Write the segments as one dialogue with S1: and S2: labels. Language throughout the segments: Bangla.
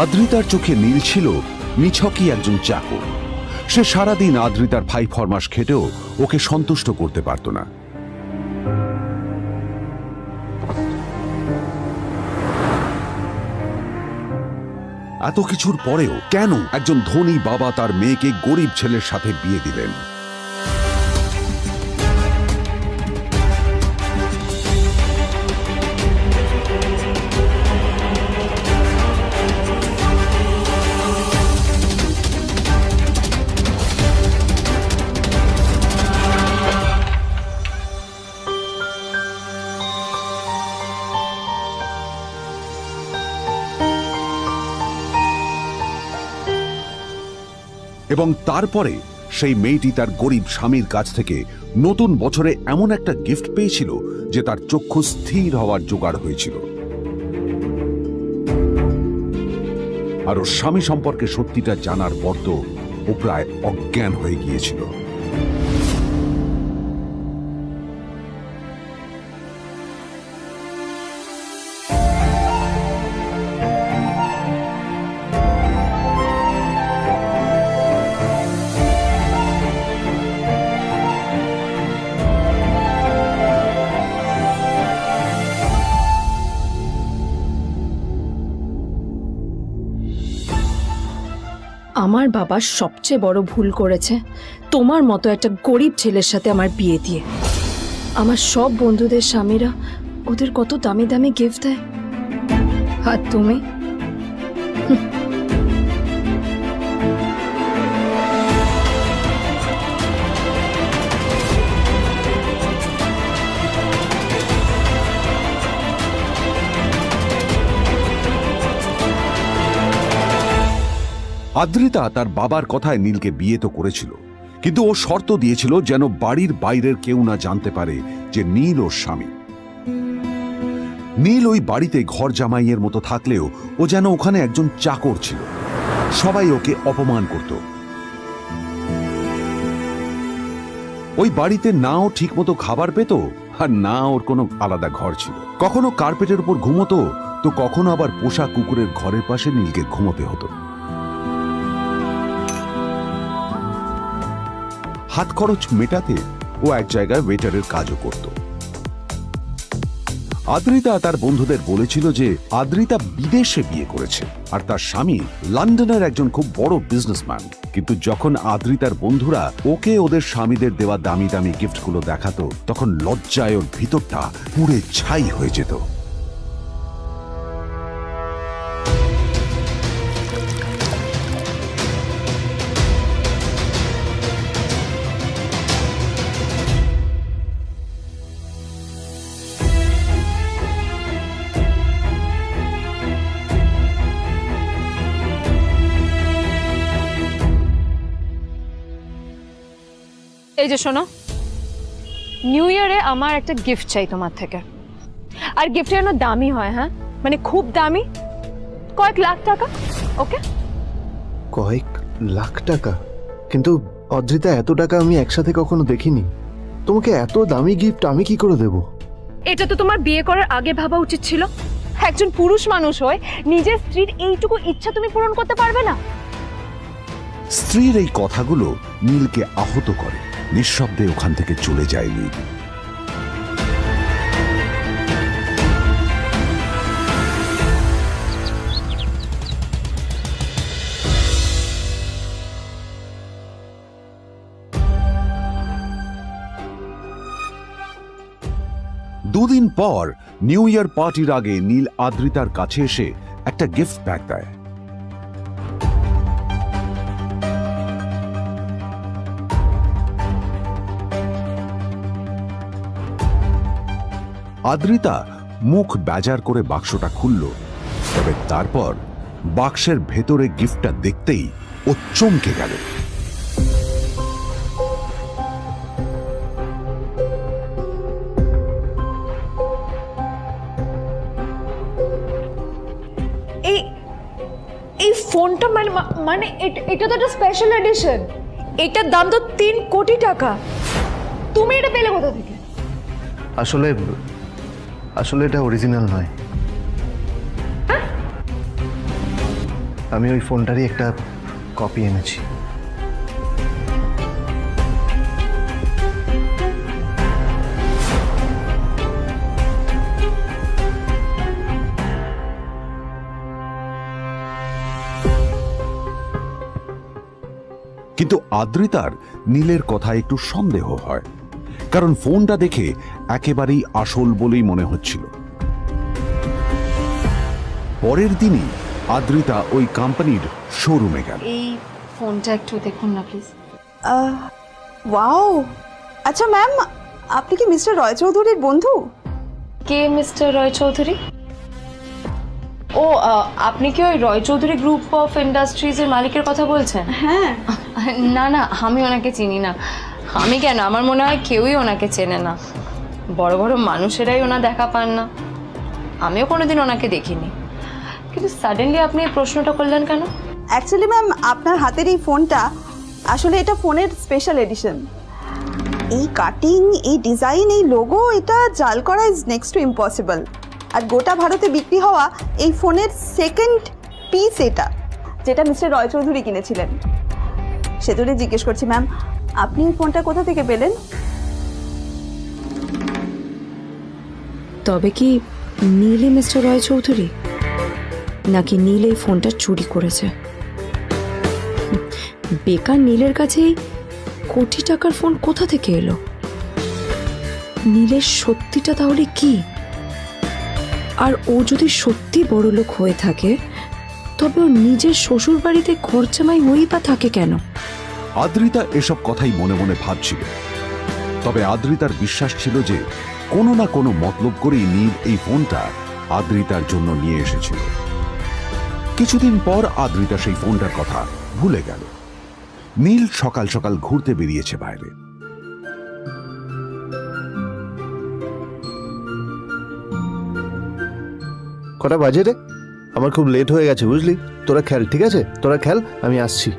S1: আদ্রিতার চোখে নীল ছিল নিছকই একজন চাকর। সে সারাদিন আদ্রিতার ভাই ফরমাস খেটেও ওকে সন্তুষ্ট করতে পারত না। এত কিছুর পরেও কেন একজন ধনী বাবা তার মেয়েকে গরিব ছেলের সাথে বিয়ে দিলেন? এবং তারপরে সেই মেয়েটি তার গরিব স্বামীর কাছ থেকে নতুন বছরে এমন একটা গিফট পেয়েছিল যে তার চক্ষু স্থির হওয়ার জোগাড় হয়েছিল। আর ওর স্বামী সম্পর্কে সত্যিটা জানার পর তো ও প্রায় অজ্ঞান হয়ে গিয়েছিল।
S2: আমার বাবা সবচেয়ে বড় ভুল করেছে তোমার মতো একটা গরিব ছেলের সাথে আমার বিয়ে দিয়ে। আমার সব বন্ধুদের স্বামীরা ওদের কত দামি দামি গিফট দেয়, আর তুমি
S1: আদ্রিতা তার বাবার কথায় নীলকে বিয়ে তো করেছিল, কিন্তু ও শর্ত দিয়েছিল যেন বাড়ির বাইরের কেউ না জানতে পারে যে নীল ওর স্বামী। নীল ওই বাড়িতে ঘর জামাইয়ের মতো থাকলেও ও যেন ওখানে একজন চাকর ছিল। সবাই ওকে অপমান করত। ওই বাড়িতে না ও ঠিক মতো খাবার পেত, আর না ওর কোনো আলাদা ঘর ছিল। কখনো কার্পেটের উপর ঘুমোতো, তো কখনো আবার পোষা কুকুরের ঘরের পাশে নীলকে ঘুমোতে হতো। হাত খরচ মেটাতে ও এক জায়গায় ওয়েটারের কাজও করত। আদ্রিতা তার বন্ধুদের বলেছিল যে আদ্রিতা বিদেশে বিয়ে করেছে আর তার স্বামী লন্ডনের একজন খুব বড় বিজনেসম্যান। কিন্তু যখন আদ্রিতার বন্ধুরা ওকে ওদের স্বামীদের দেওয়া দামি দামি গিফটগুলো দেখাতো, তখন লজ্জায় ওর ভিতরটা পুড়ে ছাই হয়ে যেত।
S2: এই যে শোনো, নিউ ইয়ারে আমার একটা গিফট চাই তোমার থেকে। আর গিফটটা যেন দামি হয়, হ্যাঁ, মানে খুব দামি, কয়েক লাখ টাকা। ওকে?
S3: কয়েক লাখ টাকা? কিন্তু অদ্রিতা, এত টাকা আমি একসাথে কখনো দেখিনি। তোমাকে এত দামি গিফট আমি কি করে দেব?
S2: এটা তো তোমার বিয়ে করার আগে ভাবা উচিত ছিল। একজন পুরুষ মানুষ হয়ে নিজের স্ত্রীর এইটুকু ইচ্ছা তুমি পূরণ করতে পারবে না?
S1: স্ত্রীর এই কথাগুলো নীলকে আহত করে। নিঃশব্দে ওখান থেকে চলে যায় নীল। দুদিন পর নিউ ইয়ার পার্টির আগে নীল আদ্রিতার কাছে এসে একটা গিফট ব্যাগ দেয়। আদ্রিতা মুখ বেজার করে বাক্সটা খুলল, তবে তারপর বাক্সের ভেতরে গিফটটা দেখতেই ও চমকে গেল।
S2: এই ফোনটা মানে এটা তো একটা স্পেশাল এডিশন। এটার দাম তো 3 কোটি টাকা। তুমি এটা পেলে কোথা থেকে?
S3: আসলে এটা অরিজিনাল নয়। আমি ওই ফোনটারই একটা কপি এনেছি।
S1: কিন্তু আদ্রিতার নীলের কথা একটু সন্দেহ হয়, কারণ ফোনটা দেখে একেবারেই আসল বলেই মনে হচ্ছিল। পরের দিনই আদ্রিতা ওই কোম্পানির শোরুমে গেল।
S2: এই ফোনটা একটু দেখুন না প্লিজ।
S4: ওয়াও, আচ্ছা ম্যাম, আপনি কি মিস্টার রয় চৌধুরীর বন্ধু?
S2: কে মিস্টার রয় চৌধুরী? ও, আপনি কি ওই রয় চৌধুরী গ্রুপ অফ ইন্ডাস্ট্রিজের মালিকের কথা বলছেন?
S4: হ্যাঁ।
S2: না না, আমি ওনাকে চিনি না। আমি কেন, আমার মনে হয় কেউই ওনাকে চেনে না। বড় বড় মানুষেরাই ওনা দেখা পান না। আমিও কোনোদিন ওনাকে দেখিনি, কিন্তু সাডেনলি আপনি এই প্রশ্নটা করলেন কেন?
S4: অ্যাকচুয়ালি ম্যাম, আপনার হাতের এই ফোনটা আসলে এটা ফোনের স্পেশাল এডিশন। এই কাটিং, এই ডিজাইন, এই লোগো, এটা জাল করা ইজ নেক্সট টু ইম্পসিবল। আর গোটা ভারতে বিক্রি হওয়া এই ফোনের সেকেন্ড পিস এটা, যেটা মিস্টার রয় চৌধুরী কিনেছিলেন। সেজন্য জিজ্ঞেস করছি ম্যাম, আপনি এই ফোনটা কোথা থেকে পেলেন?
S2: তবে কি নীলই মিস্টার রয় চৌধুরী, নাকি নীল এই ফোনটা চুরি করেছে? বেকার নীলের কাছে কোটি টাকার ফোন কোথা থেকে এলো? নীলের সত্যিটা তাহলে কি? আর ও যদি সত্যি বড় লোক হয়ে থাকে, তবে ও নিজের শ্বশুর বাড়িতে খরচামাই হয়েই বা থাকে কেন?
S1: আদ্রিতা এসব কথাই মনে মনে ভাবছিল। তবে আদ্রিতার বিশ্বাস ছিল যে কোনো না কোনো মতলব করেই নীল এই ফোনটা আদ্রিতার জন্য নিয়ে এসেছিল। কিছুদিন পর আদ্রিতা সেই ফোনটার কথা ভুলে গেল। নীল সকাল সকাল ঘুরতে বেরিয়েছে বাইরে।
S3: কটা বাজে রে? আমার খুব লেট হয়ে গেছে, বুঝলি? তোরা খেল, ঠিক আছে? তোরা খেল, আমি আসছি।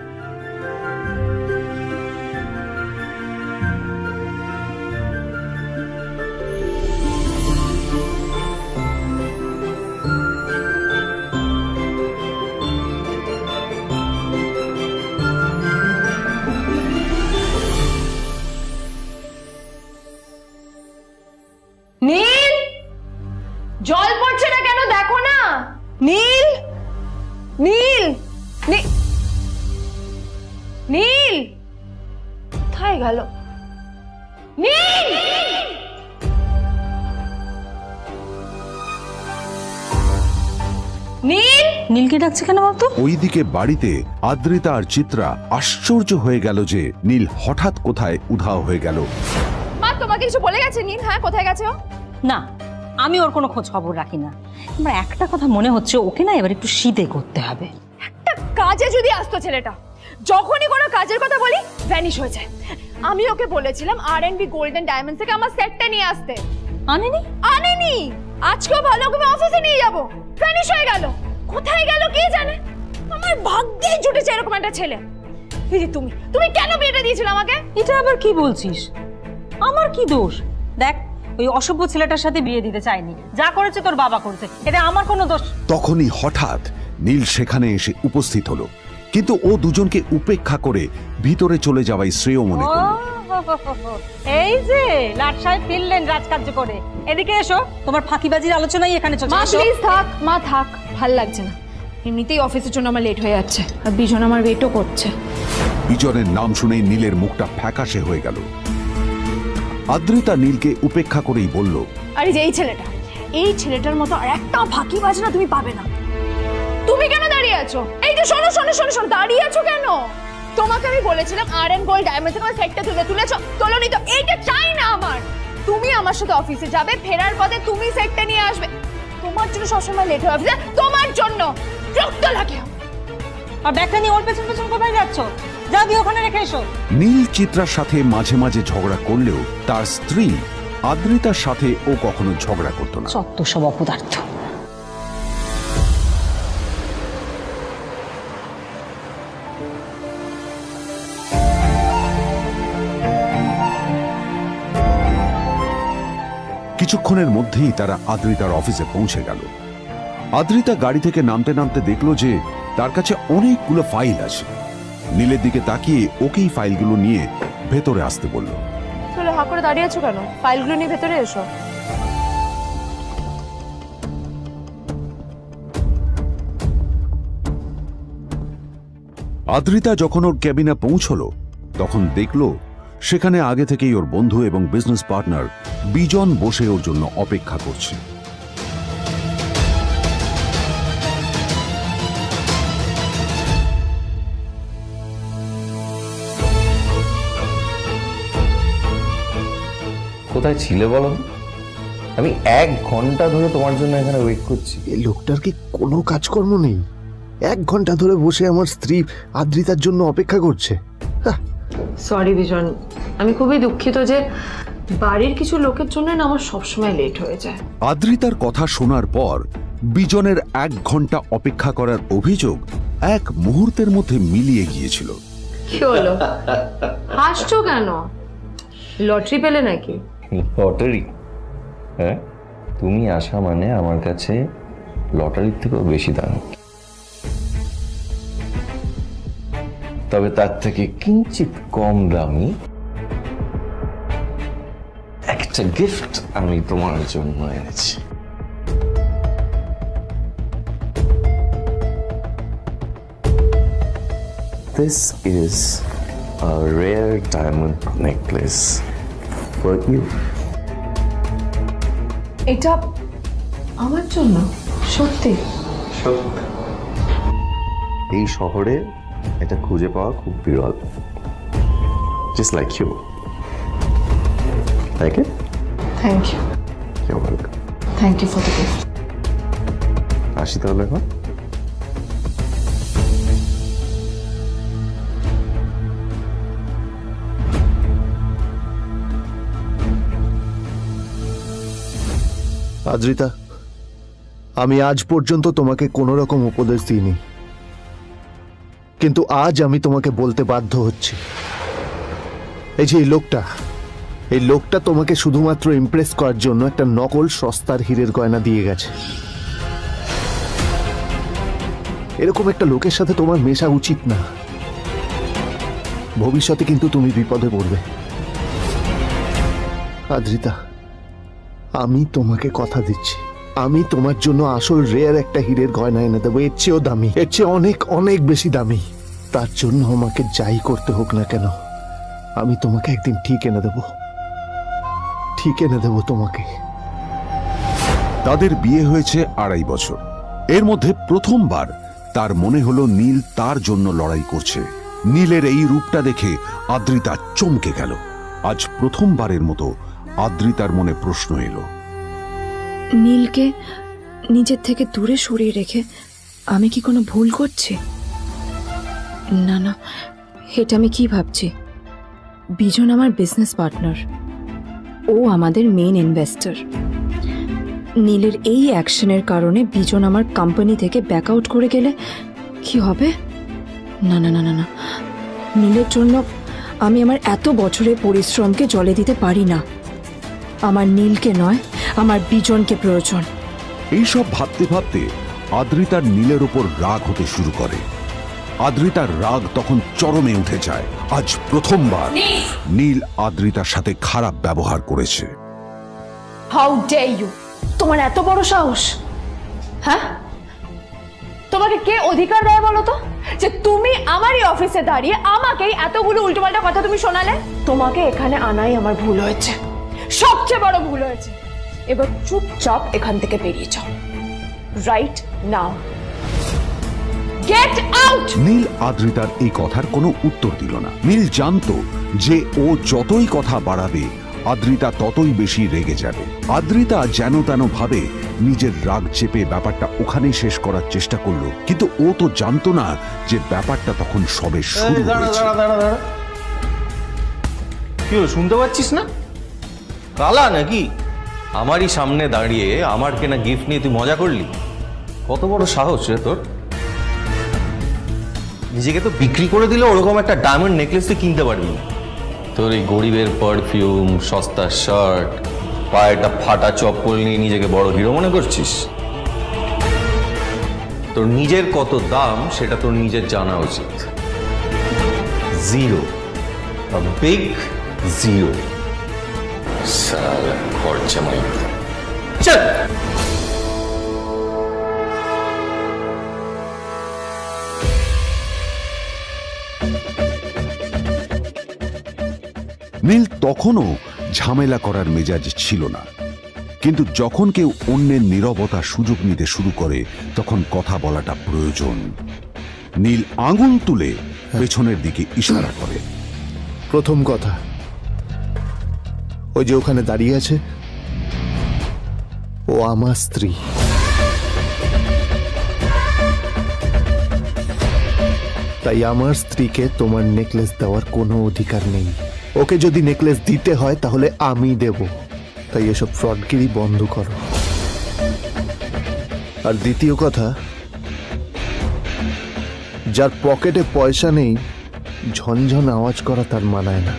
S2: নীল, জল পড়ছে না কেন, দেখো না। নীল, নীল, নীল কোথায় গেল? নীল, নীল,
S5: নীলকে ডাকছে কেন বলতো?
S1: ওইদিকে বাড়িতে আদ্রিতা আর চিত্রা আশ্চর্য হয়ে গেল যে নীল হঠাৎ কোথায় উধাও হয়ে গেল।
S2: মা তোমাকে কিছু বলে গেছে নীল? হ্যাঁ, কোথায় গেছে ও?
S5: না, আমি ওর কোনো খোঁজ খবর রাখি না। আমার একটা কথা মনে হচ্ছে, ওকে না এবার একটু শীতে করতে হবে।
S2: একটা কাজে যদি আসতো ছেলেটা, যখনই কোনো কাজের কথা বলি ভ্যানিশ হয়ে যায়। আমি ওকে বলেছিলাম R&B গোল্ডেন ডায়মন্ড থেকে আমার সেটটা নিয়ে আসতে,
S5: আনেনি।
S2: আনেনি। আজকেও ভালো করে অফিসে নিয়ে যাব, ভ্যানিশ হয়ে গেল। কোথায় গেল কে জানে। আমার ভাগ্যেই জুটেছে এরকম একটা ছেলে। এই যে তুমি, তুমি কেন বিয়েটা দিয়েছিলে আমাকে?
S5: এটা আবার কি বলছিস? আমার কি দোষ? দেখ, ওই অসভ্য ছেলেটার সাথে বিয়ে দিতে চাইনি। যা করেছে তোর বাবা করেছে, এটা আমার কোনো দোষ।
S1: তখনই হঠাৎ নীল সেখানে এসে উপস্থিত হলো, কিন্তু ও দুজনকে উপেক্ষা করে ভিতরে চলে যাওয়াই শ্রেয় মনে করল।
S5: এই যে লাট সাহেব ফিরলেন রাজকার্য করে। এদিকে এসো, তোমার ফাঁকিবাজির আলোচনাই এখানে চলছে।
S2: মা
S5: এসো।
S2: প্লিজ থাক, মা থাক, ভাল লাগছে না। এমনিতেই অফিসের জন্য আমার লেট হয়ে যাচ্ছে, আর বিজন আমার ওয়েটও করছে।
S1: বিজনের নাম শুনেই নীলের মুখটা ফ্যাকাশে হয়ে গেল। আদ্রিতা নীলকে উপেক্ষা করেই বলল,
S2: আরে যে এই ছেলেটার মতো আর একটা ফাঁকিবাজ না তুমি পাবে না। তুমি কেন দাঁড়িয়ে আছো? এই যে শোনো শোনো শোনো শোনো, দাঁড়িয়ে আছো কেন? তোমাকে আমি বলেছিলাম R&B গোল্ড ডায়মন্ড থেকে আমার সেটটা তুলেছো, তোলোনি তো। এইটা চাই না আমার। তুমি আমার সাথে অফিসে যাবে, ফেরার পথে তুমি সেটটা নিয়ে আসবে। তোমার জন্য সবসময় লেট হয় অফিসে, তোমার জন্য বিরক্ত লাগে।
S5: আর ব্যাগটা নিয়ে ওর পেছন পেছন কোথায় যাচ্ছ? যা দিয়ে ওখানে রেখে এসো।
S1: নীল চিত্রার সাথে মাঝে মাঝে ঝগড়া করলেও তার স্ত্রী আদ্রিতার সাথে ও কখনো ঝগড়া করত না।
S5: সত্য সব অপদার্থ।
S1: কিছুক্ষণের মধ্যেই তারা আদ্রিতার অফিসে পৌঁছে গেল। আদ্রিতা গাড়ি থেকে নামতে নামতে দেখলো যে তার কাছে অনেকগুলো ফাইল আছে। নীলের দিকে তাকিয়ে ওকেই ফাইলগুলো নিয়ে ভেতরে আসতে বলল।
S2: তাহলে হা করে দাঁড়িয়ে আছো কেন? ফাইলগুলো নিয়ে ভেতরে এসো।
S1: আদ্রিতা যখন ওর ক্যাবিনে পৌঁছলো তখন দেখলো সেখানে আগে থেকেই ওর বন্ধু এবং বিজনেস পার্টনার বিজন বসে ওর জন্য অপেক্ষা করছে।
S6: কোথায় ছিলে বলো? আমি 1 ঘন্টা ধরে তোমার জন্য এখানে ওয়েট করছি।
S3: এই লোকটার কি কোনো কাজকর্ম নেই? 1 ঘন্টা ধরে বসে আমার স্ত্রী আদ্রিতার জন্য অপেক্ষা করছে।
S2: সরি বিজন, আমি খুবই দুঃখিত যে বাড়ির কিছু লোকের জন্য না আমার সবসময় লেট হয়ে যায়।
S1: আদ্রিতার কথা শোনার পর বিজনের 1 ঘন্টা অপেক্ষা করার অভিযোগ 1 মুহূর্তের মধ্যে মিলিয়ে গিয়েছিল।
S2: কি হলো? হাসছো কেন? লটারি পেলে নাকি?
S6: লটারি? হ্যাঁ, তুমি আসা মানে আমার কাছে লটারির থেকেও বেশি দাম। তবে তার থেকে কিঞ্চিত কম দামি একটা গিফট আমি তোমার জন্য এনেছি। This is a rare diamond necklace for you.
S2: এটা আমার জন্য? সত্যি?
S6: এই শহরে এটা খুঁজে পাওয়া খুব বিরল। Just like you. Like it?
S2: Thank you.
S6: You're welcome.
S2: Thank you for the gift.
S6: আসি তাহলে এখন।
S3: আদ্রিতা, আমি আজ পর্যন্ত তোমাকে কোনো রকম উপদেশ দিইনি, কিন্তু আজ আমি তোমাকে বলতে বাধ্য হচ্ছি। এই যে এই লোকটা তোমাকে শুধুমাত্র ইমপ্রেস করার জন্য একটা নকল সস্তার হীরের গয়না দিয়ে গেছে। এরকম একটা লোকের সাথে তোমার মেশা উচিত না। ভবিষ্যতে কিন্তু তুমি বিপদে পড়বে। আদ্রিতা, আমি তোমাকে কথা দিচ্ছি, আমি তোমার জন্য আসল রেয়ার একটা হীরের গয়না এনে দেবো, এর চেয়েও দামি, এর চেয়ে অনেক অনেক বেশি দামি। তার জন্য আমাকে যাই করতে হোক না কেন, আমি তোমাকে একদিন ঠিক এনে দেবো, ঠিক এনে দেবো তোমাকে।
S1: তাদের বিয়ে হয়েছে 2.5 বছর। এর মধ্যে প্রথমবার তার মনে হলো নীল তার জন্য লড়াই করছে। নীলের এই রূপটা দেখে আদ্রিতা চমকে গেল। আজ প্রথমবারের মতো আদ্রিতার মনে প্রশ্ন এলো,
S2: নীলকে নিজের থেকে দূরে সরিয়ে রেখে আমি কি কোনো ভুল করছি? না না, এটা আমি কি ভাবছি? বিজন আমার বিজনেস পার্টনার, ও আমাদের মেইন ইনভেস্টর। নীলের এই অ্যাকশনের কারণে বিজন আমার কোম্পানি থেকে ব্যাক আউট করে গেলে কি হবে? না না না না না, নীলের জন্য আমি আমার এত বছরের পরিশ্রমকে জলে দিতে পারি না। আমার নীলকে নয়, আমার বিজনকে প্রয়োজন।
S1: এইসব ভাবতে ভাবতে আদ্রিতার নীলের ওপর রাগ হতে শুরু করে। আদ্রিতার রাগ তখন চরমে উঠে যায়। আজ প্রথমবার নীল আদ্রিতার সাথে খারাপ ব্যবহার করেছে।
S2: How dare you! তোমার এত বড় সাহস! হ্যাঁ, তোমাকে কে অধিকার দেয় বলো তো যে তুমি আমারই অফিসে দাঁড়িয়ে আমাকেই এতগুলো উল্টোপাল্টা কথা তুমি শোনালে? তোমাকে এখানে আনাই আমার ভুল হয়েছে, সবচেয়ে বড় ভুল হয়েছে। এবার চুপচাপ এখান থেকে বেরিয়ে যাও, right now. Get out!
S1: Neel আদ্রিতার এই কথার কোনো উত্তর দিল না। নীল জানতো যে ও যতই কথা বাড়াবে আদ্রিতা ততই বেশি রেগে যাবে। আদ্রিতা যেন তেন ভাবে নিজের রাগ চেপে ব্যাপারটা ওখানেই শেষ করার চেষ্টা করলো, কিন্তু ও তো জানতো না যে ব্যাপারটা তখন সবে শুরু হয়েছে।
S6: কি হলো, শুনতে পাচ্ছিস না? কালা নাকি? আমারই সামনে দাঁড়িয়ে আমার কেনা গিফট নিয়ে তুই মজা করলি? কত বড় সাহস রে তোর! নিজেকে তো বিক্রি করে দিলে ওরকম একটা ডায়মন্ড নেকলেস তুই কিনতে পারবি না। তোর এই গরিবের পারফিউম, সস্তা শার্ট, পায়ে একটা ফাটা চপ্পল নিয়ে নিজেকে বড় হিরো মনে করছিস? তোর নিজের কত দাম সেটা তোর নিজের জানা উচিত। Zero, big zero. সালা খরচা মাই চল।
S1: নীল তখনও ঝামেলা করার মেজাজ ছিল না, কিন্তু যখন কেউ অন্যের নীরবতা সুযোগ নিতে শুরু করে তখন কথা বলাটা প্রয়োজন। নীল আঙুল তুলে পেছনের দিকে ইশারা করে।
S3: প্রথম কথা, ওই যে ওখানে দাঁড়িয়ে আছে, ও আমার স্ত্রী। তাই আমার স্ত্রীকে তোমার নেকলেস দেওয়ার কোনো অধিকার নেই। ওকে যদি নেকলেস দিতে হয় তাহলে আমি দেব। তাই এসব ফ্রডগিরি বন্ধ করো। আর দ্বিতীয় কথা, যার পকেটে পয়সা নেই ঝনঝন আওয়াজ করা তার মানায় না।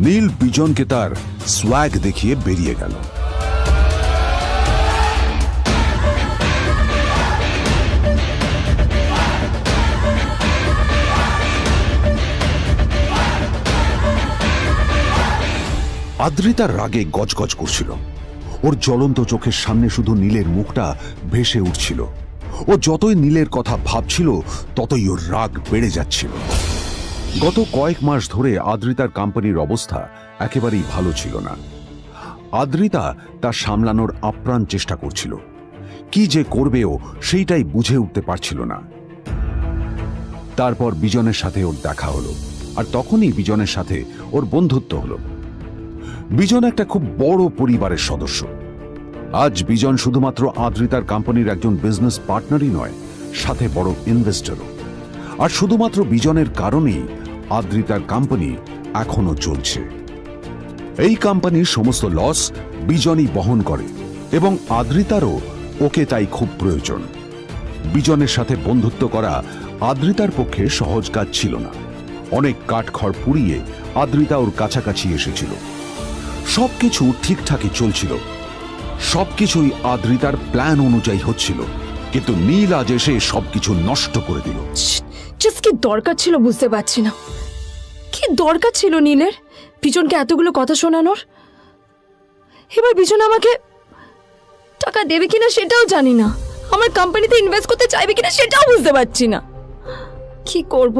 S1: নীল বিজনকে তার সোয়াগ দেখিয়ে বেরিয়ে গেল। আদ্রিতার রাগে গজগজ করছিল। ওর জ্বলন্ত চোখের সামনে শুধু নীলের মুখটা ভেসে উঠছিল। ও যতই নীলের কথা ভাবছিল ততই ওর রাগ বেড়ে যাচ্ছিল। গত কয়েক মাস ধরে আদ্রিতার কোম্পানির অবস্থা একেবারেই ভালো ছিল না। আদ্রিতা তা সামলানোর আপ্রাণ চেষ্টা করছিল। কি যে করবেও সেইটাই বুঝে উঠতে পারছিল না। তারপর বিজনের সাথে ওর দেখা হলো, আর তখনই বিজনের সাথে ওর বন্ধুত্ব হলো। বিজন একটা খুব বড় পরিবারের সদস্য। আজ বিজন শুধুমাত্র আদ্রিতার কোম্পানির একজন বিজনেস পার্টনারই নয়, সাথে বড় ইনভেস্টরও। আর শুধুমাত্র বিজনের কারণেই আদ্রিতার কোম্পানি এখনো চলছে। এই কোম্পানির সমস্ত লস বিজনই বহন করে এবং আদ্রিতারও ওকে তাই খুব প্রয়োজন। বিজনের সাথে বন্ধুত্ব করা আদ্রিতার পক্ষে সহজ কাজ ছিল না। অনেক কাঠখড় পুড়িয়ে আদ্রিতা ওর কাছাকাছি এসেছিল। সবকিছু ঠিকঠাকই চলছিল, সবকিছুই আদ্রিতার প্ল্যান অনুযায়ী হচ্ছিল, কিন্তু নীল আজ এসে সবকিছু নষ্ট করে দিল।
S2: জাস্ট কি দরকার ছিল বুঝতে পারছি না। কি দরকার ছিল নীলের বিজনকে এতগুলো কথা শোনানোর? এবার বিজন আমাকে টাকা দেবে কিনা সেটাও জানি না। আমার কোম্পানিতে ইনভেস্ট করতে চাইবে কিনা সেটাও বুঝতে পারছি না। কি করব?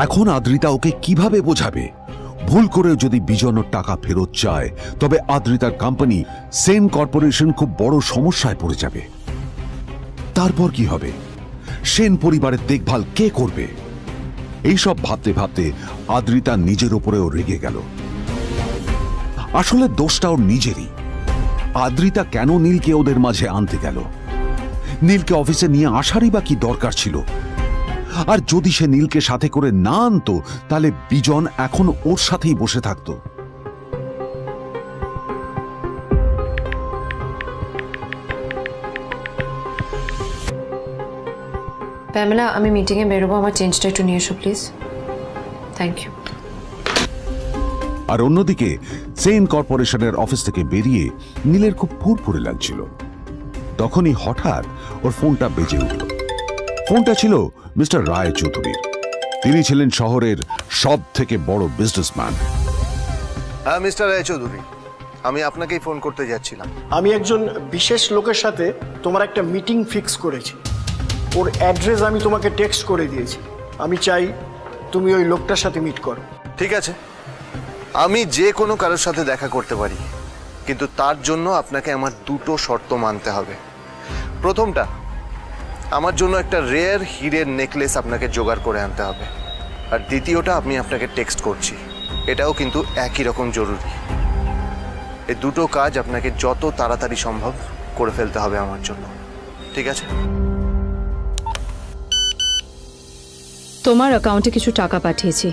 S1: এখন আদ্রিতা ওকে কিভাবে বোঝাবে? ভুল করে যদি বিজন ওর টাকা ফেরত চায় তবে আদ্রিতার কোম্পানি সেন কর্পোরেশন খুব বড় সমস্যায় পড়ে যাবে। তারপর কি হবে? সেন পরিবারের দেখভাল কে করবে? এইসব ভাবতে ভাবতে আদ্রিতা নিজের ওপরেও রেগে গেল। আসলে দোষটা ওর নিজেরই। আদ্রিতা কেন নীলকে ওদের মাঝে আনতে গেল? নীলকে অফিসে নিয়ে আসারই বা কি দরকার ছিল? আর যদি সে নীলকে সাথে করে না আনতো তাহলে বিজন এখন ওর সাথেই বসে থাকতো।
S7: প্যামেলা, আমি মিটিংয়ে বেরোবো, আমার চেঞ্জটা একটু নিয়ে এসো প্লিজ। Thank you.
S1: আর অন্যদিকে সেন কর্পোরেশনের অফিস থেকে বেরিয়ে নীলের খুব ফুরফুরে লাগছিল। তখনই হঠাৎ ওর ফোনটা বেজে উঠল। ফোনটা ছিল মিস্টার রায় চৌধুরীর। তিনি ছিলেন শহরের সব থেকে বড় বিজনেসম্যান।
S3: হ্যাঁ মিস্টার রায়চৌধুরী, আমি আপনাকেই ফোন করতে যাচ্ছিলাম।
S8: আমি একজন বিশেষ লোকের সাথে তোমার একটা মিটিং ফিক্স করেছি। ওর অ্যাড্রেস আমি তোমাকে টেক্সট করে দিয়েছি। আমি চাই তুমি ওই লোকটার সাথে মিট করো।
S3: ঠিক আছে, আমি যে কোনো কারোর সাথে দেখা করতে পারি, কিন্তু তার জন্য আপনাকে আমার দুটো শর্ত মানতে হবে। প্রথমটা, আমার জন্য একটা রেয়ার হীরের নেকলেস আপনাকে জোগাড় করে আনতে হবে। আর দ্বিতীয়টা, আমি আপনাকে টেক্সট করছি, এটাও কিন্তু একই রকম জরুরি। এই দুটো কাজ আপনাকে যত তাড়াতাড়ি সম্ভব করে ফেলতে হবে আমার জন্য, ঠিক আছে?
S2: তোমার অ্যাকাউন্টে কিছু টাকা পাঠিয়েছি।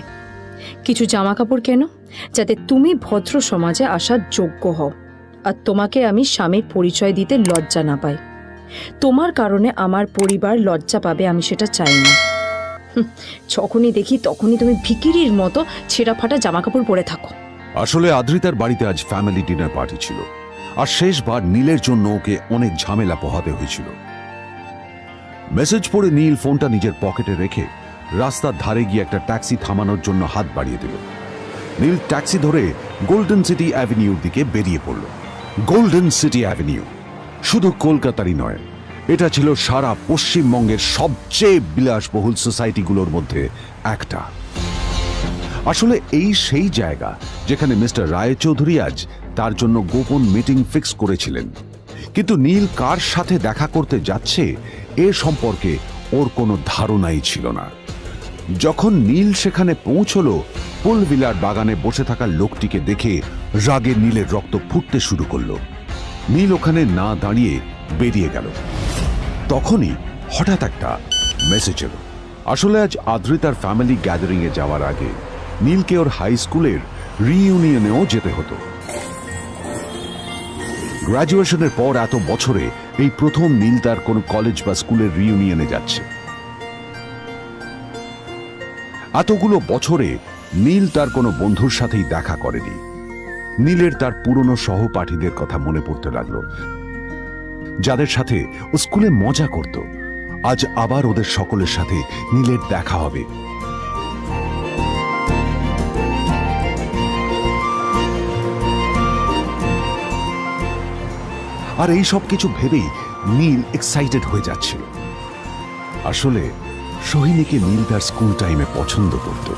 S2: কিছু জামা কাপড় কেনো, যাতে তুমি ভদ্র সমাজে আসার যোগ্য হও, আর তোমাকে আমি স্বামীর পরিচয় দিতে লজ্জা না পাই। তোমার কারণে আমার পরিবার লজ্জা পাবে, আমি সেটা চাই না। যখনই দেখি তখনই তুমি ভিকিরির মতো ছেঁড়া ফাটা জামা কাপড় পরে থাকো।
S1: আসলে আদ্রিতার বাড়িতে আজ ফ্যামিলি ডিনার পার্টি ছিল, আর শেষবার নীলের জন্য ওকে অনেক ঝামেলা পোহাতে হয়েছিল। মেসেজ পড়ে নীল ফোনটা নিজের পকেটে রেখে রাস্তার ধারে গিয়ে একটা ট্যাক্সি থামানোর জন্য হাত বাড়িয়ে দিল। নীল ট্যাক্সি ধরে গোল্ডেন সিটি অ্যাভিনিউর দিকে বেরিয়ে পড়ল। গোল্ডেন সিটি অ্যাভিনিউ শুধু কলকাতারই নয়, এটা ছিল সারা পশ্চিমবঙ্গের সবচেয়ে বিলাসবহুল সোসাইটিগুলোর মধ্যে একটা। আসলে এই সেই জায়গা যেখানে মিস্টার রায়চৌধুরী আজ তার জন্য গোপন মিটিং ফিক্স করেছিলেন। কিন্তু নীল কার সাথে দেখা করতে যাচ্ছে এ সম্পর্কে ওর কোনো ধারণাই ছিল না। যখন নীল সেখানে পৌঁছলো, পুলভিলার বাগানে বসে থাকা লোকটিকে দেখে রাগে নীলের রক্ত ফুটতে শুরু করলো। নীল ওখানে না দাঁড়িয়ে বেরিয়ে গেল। তখনই হঠাৎ একটা মেসেজ এলো। আসলে আজ আদ্রিতার ফ্যামিলি গ্যাদারিং এ যাওয়ার আগে নীলকে ওর হাই স্কুলের রিইউনিয়নেও যেতে হতো। গ্র্যাজুয়েশনের পর এত বছরে এই প্রথম নীল তার কোন কলেজ বা স্কুলের রিইউনিয়নে যাচ্ছে। এতগুলো বছরে নীল তার কোনো বন্ধুর সাথেই দেখা করেনি। নীলের তার পুরনো সহপাঠীদের কথা মনে পড়তে লাগলো, যাদের সাথে ও স্কুলে মজা করত। আজ আবার ওদের সকলের সাথে নীলের দেখা হবে। আর এই সব কিছু ভেবেই নীল এক্সাইটেড হয়ে যাচ্ছিল। আসলে সোহিনীকে নীল তার স্কুল টাইমে পছন্দ করত।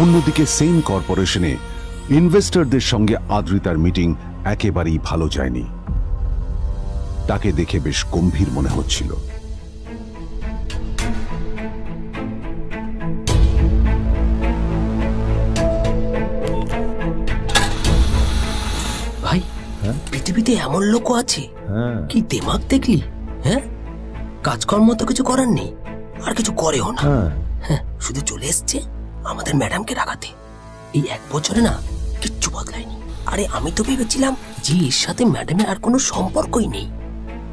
S1: অন্যদিকে সেম কর্পোরেশনে ইনভেস্টরদের সঙ্গে আদ্রিতার মিটিং একেবারেই ভালো যায়নি। তাকে দেখে বেশ গম্ভীর মনে হচ্ছিল।
S9: ভাই, পৃথিবীতে এমন লোকও আছে, কি দিমাগ দেখলি? হ্যাঁ, কাজকর্ম তো কিছু করার নেই, আর কিছু করেও না। হ্যাঁ, শুধু চলে এসছে আমাদের ম্যাডামকে রাখাতে। এই 1 বছরে না কিচ্ছু বদলায়নি। আরে আমি তো ভেবেছিলাম যে এর সাথে ম্যাডামের আর কোনো সম্পর্কই নেই,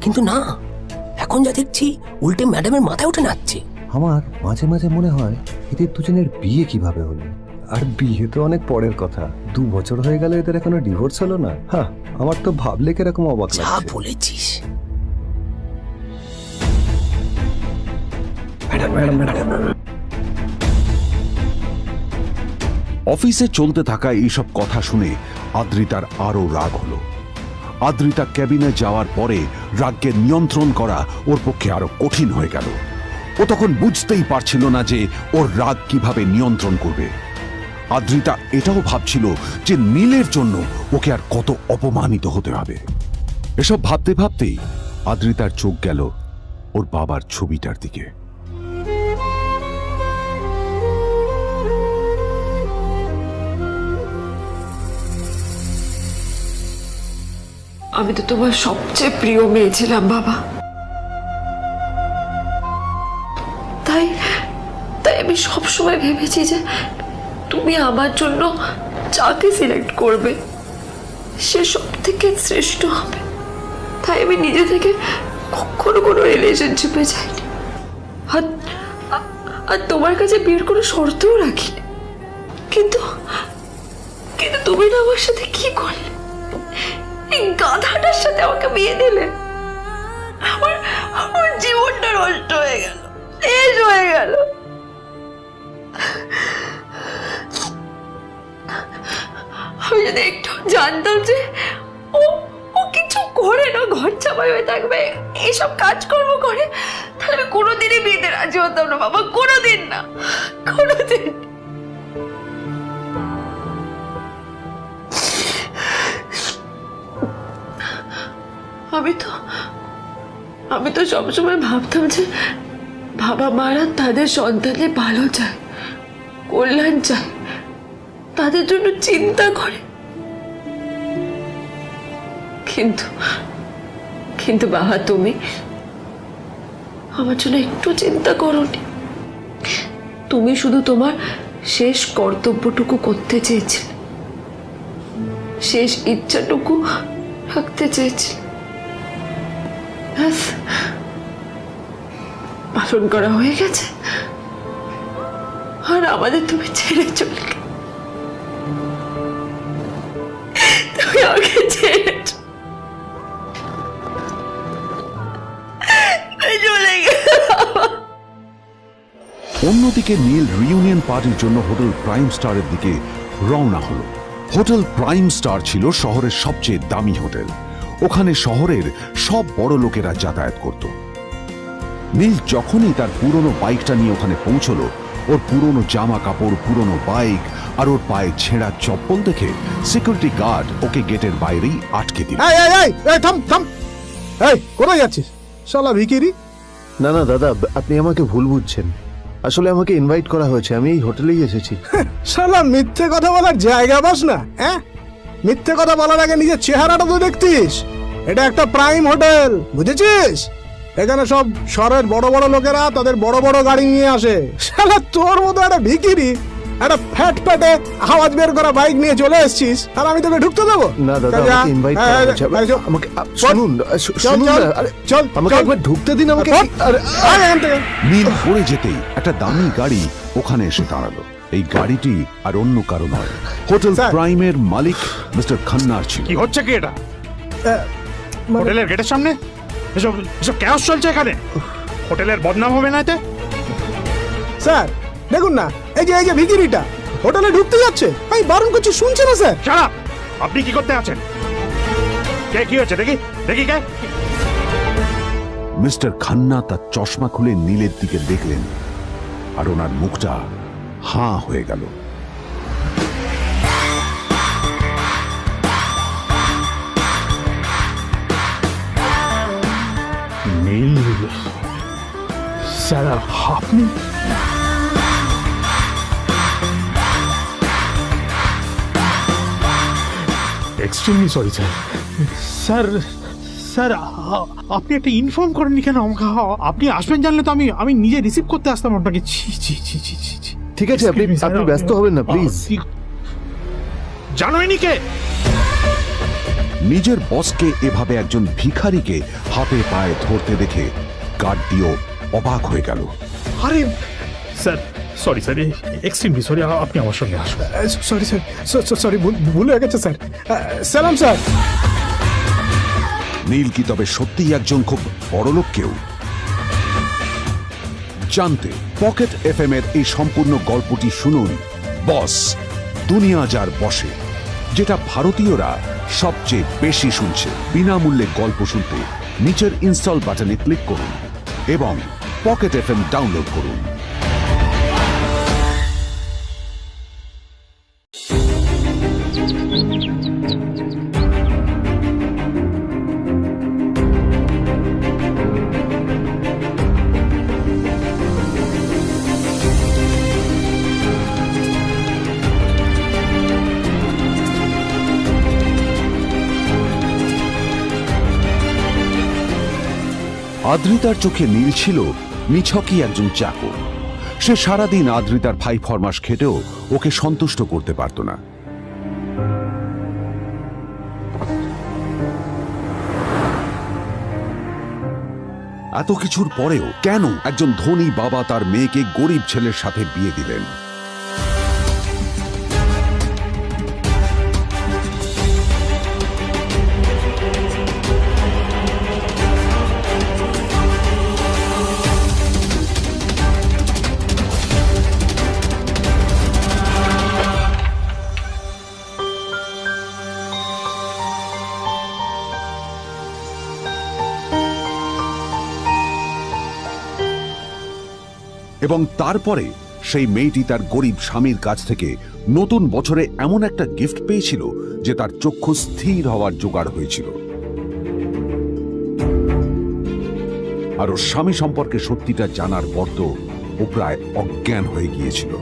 S9: কিন্তু না, এখন যা দেখছি উল্টে ম্যাডামের মাথায় উঠে নাচছে।
S10: আমার মাঝে মাঝে মনে হয় এদের দুজনের বিয়ে কিভাবে হলো। আর বিয়ে তো অনেক পরের কথা, 2 বছর হয়ে গেল এদের এখনো ডিভোর্স হলো না। হ্যাঁ, আমার তো ভাবলে কিরকম অবাক
S9: যা
S10: লাগছে।
S9: বলেছিস।
S1: অফিসে চলতে থাকা এইসব কথা শুনে আদ্রিতার আরো রাগ হলো। আদ্রিতা ক্যাবিনে যাওয়ার পরে রাগকে নিয়ন্ত্রণ করা ওর পক্ষে আরো কঠিন হয়ে গেল। ও তখন বুঝতেই পারছিল না যে ওর রাগ কিভাবে নিয়ন্ত্রণ করবে। আদ্রিতা এটাও ভাবছিল যে নীলের জন্য ওকে আর কত অপমানিত হতে হবে। এসব ভাবতে ভাবতেই আদ্রিতার চোখ গেল ওর বাবার ছবিটার দিকে।
S7: আমি তো তোমার সবচেয়ে প্রিয় মেয়ে ছিলাম বাবা, তাই তাই আমি সবসময় ভেবেছি যে তুমি আমার জন্য যাকে সিলেক্ট করবে সে সব থেকে শ্রেষ্ঠ হবে। তাই আমি নিজে থেকে কখনো কোনো রিলেশনশিপে যাইনি, আর তোমার কাছে বিয়ের কোনো শর্তও রাখিনি। কিন্তু কিন্তু তুমি না আমার সাথে কি করলে? এই গাধাটার সাথে আমাকে বিয়ে দিলে। আমার জীবনটা নষ্ট হয়ে গেল, শেষ হয়ে গেল। আমি যদি একটু জানতাম যে ও কিছু করে না, ঘর চাপাই হয়ে থাকবে, এইসব কাজকর্ম করে, তাহলে আমি কোনোদিনই বিয়েতে রাজি হতাম না বাবা, কোনোদিন না, কোনোদিন। আমি তো সবসময় ভাবতাম যে বাবা মারা তাদের সন্তানের ভালো চায়, কল্যাণ চায়, তাদের জন্য চিন্তা করে। কিন্তু কিন্তু বাবা, তুমি আমার জন্য একটু চিন্তা করোনি। তুমি শুধু তোমার শেষ কর্তব্যটুকু করতে চেয়েছিলে, শেষ ইচ্ছাটুকু রাখতে চেয়েছিলে, ব্যাস পালন করা হয়ে গেছে। আর আমাদের তুমি ছেড়ে চলে গেলে, তুমি আগে ছেড়ে চলে গেলে।
S1: অন্যদিকে নীল রিইউনিয়ন পার্টির জন্য হোটেল প্রাইম স্টারের দিকে রওনা হলো। হোটেল প্রাইম স্টার ছিল শহরের সবচেয়ে দামি হোটেল। ওখানে শহরের সব বড় লোকেরা যাতায়াত করত। নীল যখনই তার পুরনো বাইকটা নিয়ে ওখানে পৌঁছলো, ওর পুরনো জামা কাপড়, পুরনো বাইক আর ওর পায়ে ছেঁড়া চপ্পল দেখে সিকিউরিটি গার্ড ওকে গেটের বাইরেই আটকে দিল।
S3: থাম থাম, এই কোথায় যাচ্ছিস শালা ভিখিরি? না না দাদা, আপনি আমাকে ভুল বুঝছেন। আসলে আমাকে ইনভাইট করা হয়েছে, আমি এই হোটেলেই এসেছি।
S11: শালা মিথ্যে কথা বলার জায়গা পাস না? হ্যাঁ, মিথ্যে কথা বলার আগে নিজের চেহারাটা তো দেখতিস। এটা একটা প্রাইম হোটেল, বুঝেছিস? এখানে সব শহরের বড় বড় লোকেরা তাদের বড় বড় গাড়ি নিয়ে আসে। শালা তোর মতো একটা ভিখিরি একটা ফ্যাট প্যাটে আওয়াজ বের করা বাইক নিয়ে চলে এসেছিস, আর আমি তোকে ঢুকতে দেবো
S3: না? দাদা, আমাকে ইনভাইট করা হয়েছে। আমাকে শুনুন, শুনুন না, আরে চল, আমাকে একবার ঢুকতে দিন আমাকে।
S1: নীল পড়ে যেতেই একটা দামি গাড়ি ওখানে এসে দাঁড়ালো। এই গাড়িটি আর অন্য কারো নয়, হোটেল প্রাইমের মালিক মিস্টার খান্নার ছিল।
S11: কি হচ্ছে কি এটা? হোটেলের গেটের সামনে এসব এসব ক্যাশ চলছে এখানে। হোটেলের বদনাম হবে না এতে? স্যার দেখুন না, এই যে ভিখিরিটা হোটেলে ঢুকতে যাচ্ছে, আমি বারণ করছি, শুনছে না স্যার? শালা, আপনি কি করতে আছেন? কে কি হচ্ছে দেখি দেখি কে?
S1: মিস্টার খান্না তার চশমা খুলে নীলের দিকে দেখলেন, আর ওনার মুখটা হাঁ হয়ে গেল।
S11: নীল স্যার, আপনি? Extremely sorry sir. Sir sir, আপনি একটা ইনফর্ম করেননি কেন আমাকে? আপনি আসবেন জানলে তো আমি নিজে রিসিভ করতে আসতাম আপনাকে।
S3: ঠিক আছে, আপনি ব্যস্ত হবেন না প্লিজ।
S11: জানোইনি কে?
S1: নিজের বসকে এভাবে একজন ভিখারিকে হাতে পায়ে ধরতে দেখে গার্ডটিও অবাক হয়ে গেল।
S11: আরে sir, sorry sir, extremely sorry, আপনি আমার সঙ্গে আসুন। সরি স্যার, সরি, ভুল হয়ে গেছে স্যার। সালাম স্যার।
S1: নীল কি তবে সত্যিই একজন খুব বড়লোক কেউ? জানতে পকেট এফএম এর এই সম্পূর্ণ গল্পটি শুনুন, বস দুনিয়া যার বসে, যেটা ভারতীয়রা সবচেয়ে বেশি শুনছে। বিনামূল্যে গল্প শুনতে নিচের ইনস্টল বাটনে ক্লিক করুন এবং পকেট এফএম ডাউনলোড করুন। আদ্রিতার চোখে নীল ছিল নিছকই একজন চাকর। সে সারাদিন আদ্রিতার ভাই ফরমাস খেটেও ওকে সন্তুষ্ট করতে পারত না। এত কিছুর পরেও কেন একজন ধনী বাবা তার মেয়েকে গরিব ছেলের সাথে বিয়ে দিলেন? এবং তারপরে সেই মেয়েটি তার গরিব স্বামীর কাছ থেকে নতুন বছরে এমন একটা গিফট পেয়েছিল যে তার চক্ষু স্থির হওয়ার জোগাড় হয়েছিল। আর ওর স্বামী সম্পর্কে সত্যিটা জানার পর তো ও প্রায় অজ্ঞান হয়ে গিয়েছিল।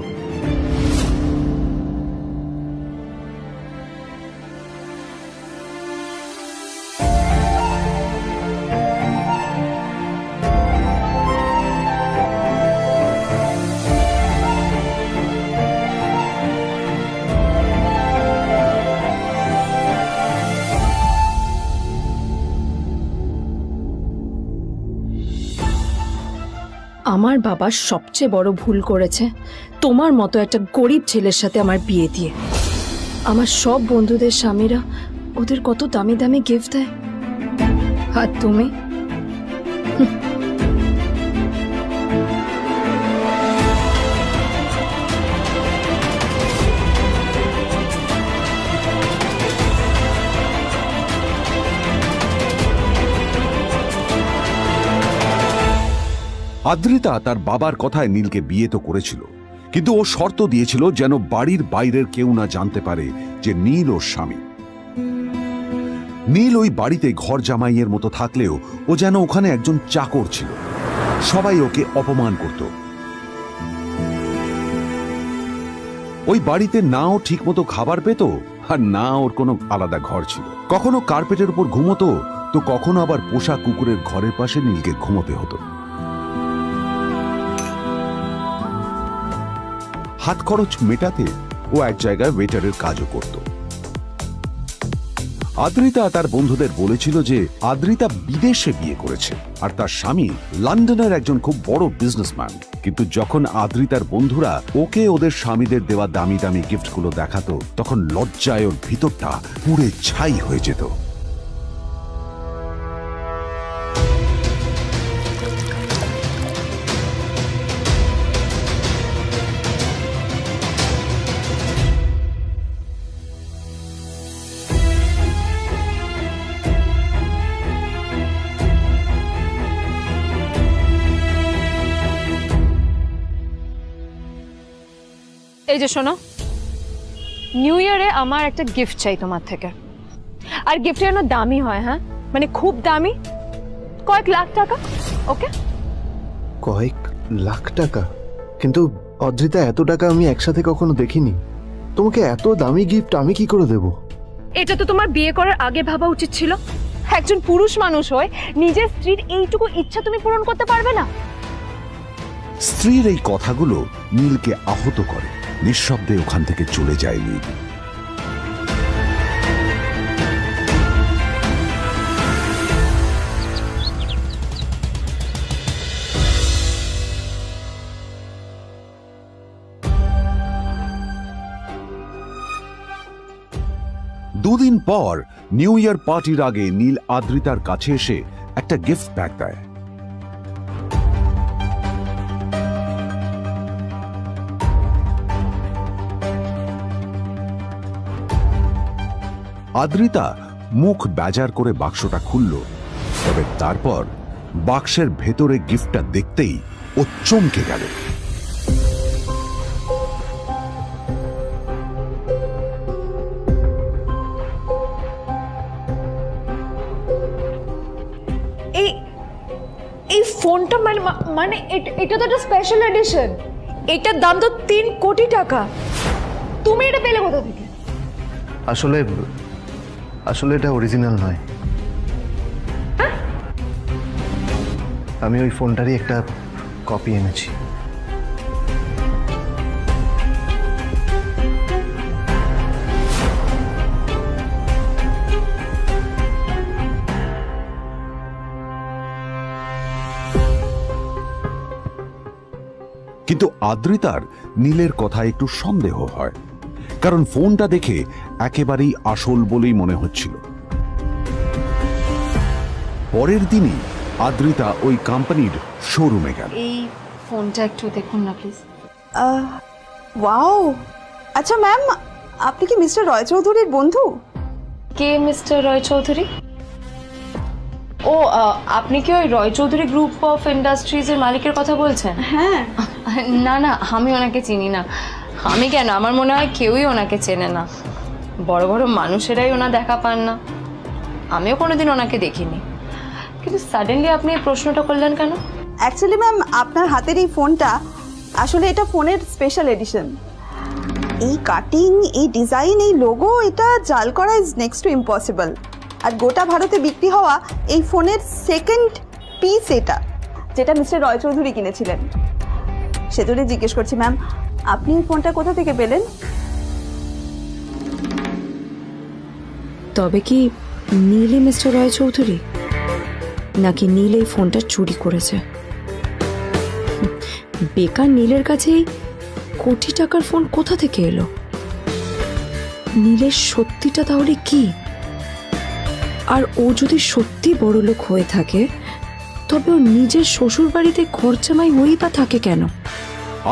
S2: আমার বাবা সবচেয়ে বড় ভুল করেছে তোমার মতো একটা গরিব ছেলের সাথে আমার বিয়ে দিয়ে। আমার সব বন্ধুদের স্বামীরা ওদের কত দামি দামি গিফট দেয়, আর তুমি
S1: আদ্রিতা তার বাবার কথায় নীলকে বিয়ে তো করেছিল, কিন্তু ও শর্ত দিয়েছিল যেন বাড়ির বাইরের কেউ না জানতে পারে যে নীল ওর স্বামী। নীল ওই বাড়িতে ঘর জামাইয়ের মতো থাকলেও ও যেন ওখানে একজন চাকর ছিল। সবাই ওকে অপমান করত। ওই বাড়িতে না ও ঠিক মতো খাবার পেত, আর না ওর কোনো আলাদা ঘর ছিল। কখনো কার্পেটের উপর ঘুমোতো, তো কখনো আবার পোষা কুকুরের ঘরের পাশে নীলকে ঘুমোতে হতো। হাত খরচ মেটাতে ও এক জায়গায় ওয়েটারের কাজও করত। আদ্রিতা তার বন্ধুদের বলেছিল যে আদ্রিতা বিদেশে বিয়ে করেছে, আর তার স্বামী লন্ডনের একজন খুব বড় বিজনেসম্যান। কিন্তু যখন আদ্রিতার বন্ধুরা ওকে ওদের স্বামীদের দেওয়া দামি দামি গিফটগুলো দেখাতো, তখন লজ্জায় ওর ভিতরটা পুড়ে ছাই হয়ে যেত।
S2: এই যে শোনো, নিউ ইয়ারে আমার একটা গিফট চাই তোমার থেকে। আর গিফটটা যেন দামি হয়, হ্যাঁ, মানে খুব দামি, কয়েক লাখ টাকা। ওকে?
S3: কয়েক লাখ টাকা? কিন্তু অদ্রিতা, এত টাকা আমি একসাথে কখনো দেখিনি। তোমাকে এত দামি গিফট আমি কি করে দেব?
S2: এটা তো তোমার বিয়ে করার আগে ভাবা উচিত ছিল। একজন পুরুষ মানুষ হয়ে নিজের স্ত্রীর এইটুকু ইচ্ছা তুমি পূরণ করতে পারবে না?
S1: স্ত্রীর এই কথাগুলো নীলকে আহত করে। নিঃশব্দে ওখান থেকে চলে যায় নীল। দুদিন পর নিউ ইয়ার পার্টির আগে নীল আদ্রিতার কাছে এসে একটা গিফট প্যাক দেয়। আদ্রিতা মুখ বেজার করে বাক্সটা খুলল, তবে তারপর বাক্সের ভেতরে গিফটটা দেখতেই ও চমকে গেল।
S7: এই ফোনটা মানে এটা তো একটা স্পেশাল এডিশন। এটার দাম তো 3 কোটি টাকা। তুমি এটা পেলে কোথা থেকে?
S3: আসলে এটা অরিজিনাল নয়। আমি ওই ফোনটারই একটা কপি এনেছি।
S1: কিন্তু আদ্রিতার নীলের কথায় একটু সন্দেহ হয়, কারণ ফোনটা দেখে একেবারেই আসল বলেই মনে হচ্ছিল। পরের দিনই আদ্রিতা ওই কোম্পানির শোরুমে গেল।
S7: এই ফোনটা একটু দেখুন না প্লিজ।
S4: ওয়াও, আচ্ছা ম্যাম, আপনি কি মিস্টার রয় চৌধুরীর বন্ধু?
S7: কে মিস্টার রয় চৌধুরী? ও, আপনি কি ওই রয় চৌধুরী গ্রুপ অফ ইন্ডাস্ট্রিজের মালিকের কথা বলছেন?
S4: হ্যাঁ।
S7: না না, আমি ওনাকে চিনি না। আমি কেন, আমার মনে হয় কেউই ওনাকে চেনে না। বড় বড় মানুষেরাই ওনা দেখা পান না। আমিও কোনোদিন ওনাকে দেখিনি। কিন্তু সাডেনলি আপনি এই প্রশ্নটা করলেন কেন?
S4: অ্যাকচুয়ালি ম্যাম, আপনার হাতের এই ফোনটা আসলে এটা ফোনের স্পেশাল এডিশন। এই কাটিং, এই ডিজাইন, এই লোগো, এটা জাল করা ইজ নেক্সট টু ইম্পসিবল। আর গোটা ভারতে বিক্রি হওয়া এই ফোনের সেকেন্ড পিস এটা, যেটা মিস্টার রয় চৌধুরী কিনেছিলেন। সেজন্যই জিজ্ঞেস করছি ম্যাম, আপনি এই ফোনটা কোথা থেকে পেলেন?
S2: তবে কি নীলই মিস্টার রয় চৌধুরী, নাকি নীল এই ফোনটা চুরি করেছে? বেকার নীলের কাছে এই কোটি টাকার ফোন কোথা থেকে এলো? নীলের সত্যিটা তাহলে কি? আর ও যদি সত্যি বড়লোক হয়ে থাকে তবে ও নিজের শ্বশুর বাড়িতে খরচামাই হয়েই বা থাকে কেন?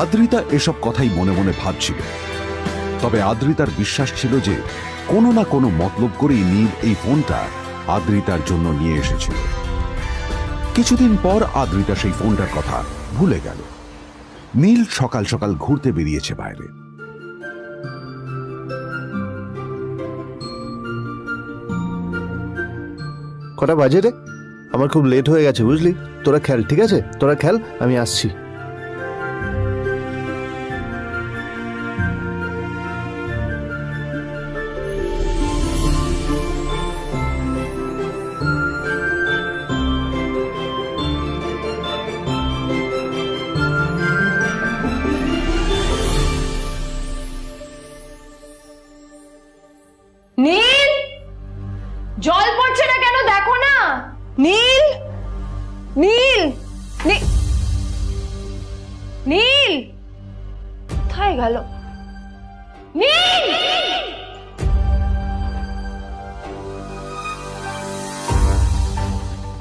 S1: আদ্রিতা এসব কথাই মনে মনে ভাবছিল। তবে আদ্রিতার বিশ্বাস ছিল যে কোনো না কোনো মতলব করেই নীল এই ফোনটা আদ্রিতার জন্য নিয়ে এসেছিল। কিছুদিন পর আদ্রিতা সেই ফোনটার কথা ভুলে গেল। নীল সকাল সকাল ঘুরতে বেরিয়েছে বাইরে।
S3: কটা বাজে রে? আমার খুব লেট হয়ে গেছে বুঝলি। তোরা খেল, ঠিক আছে? তোরা খেল, আমি আসছি।
S7: নীল, জল পড়ছে না কেন দেখো না। নীল, নীল, নীল কোথায় গেল? নীল,